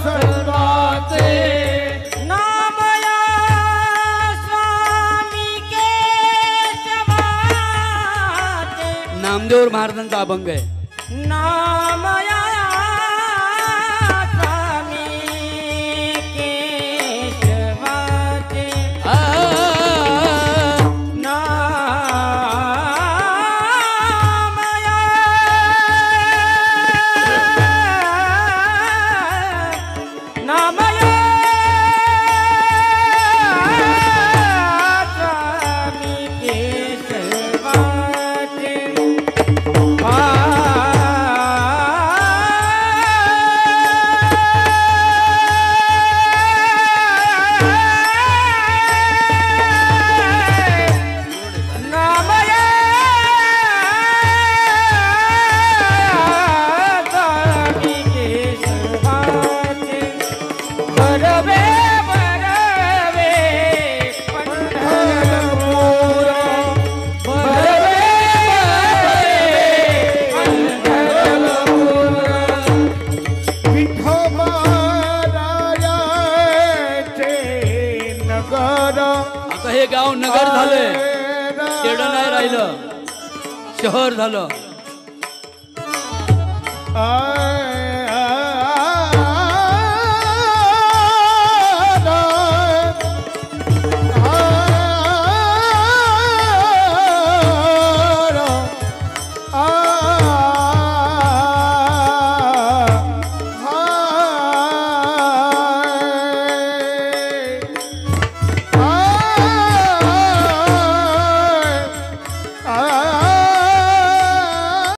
संताचे. नामया स्वामी केशवाचे, नामदेव महाराजांचा अभंग आहे. नामया स्वामी केशवाचे, नामया, नामया स्वामी केशवाचे. आता हे गाव नगर झालंय, खेड नाही राहिलं, शहर झालं.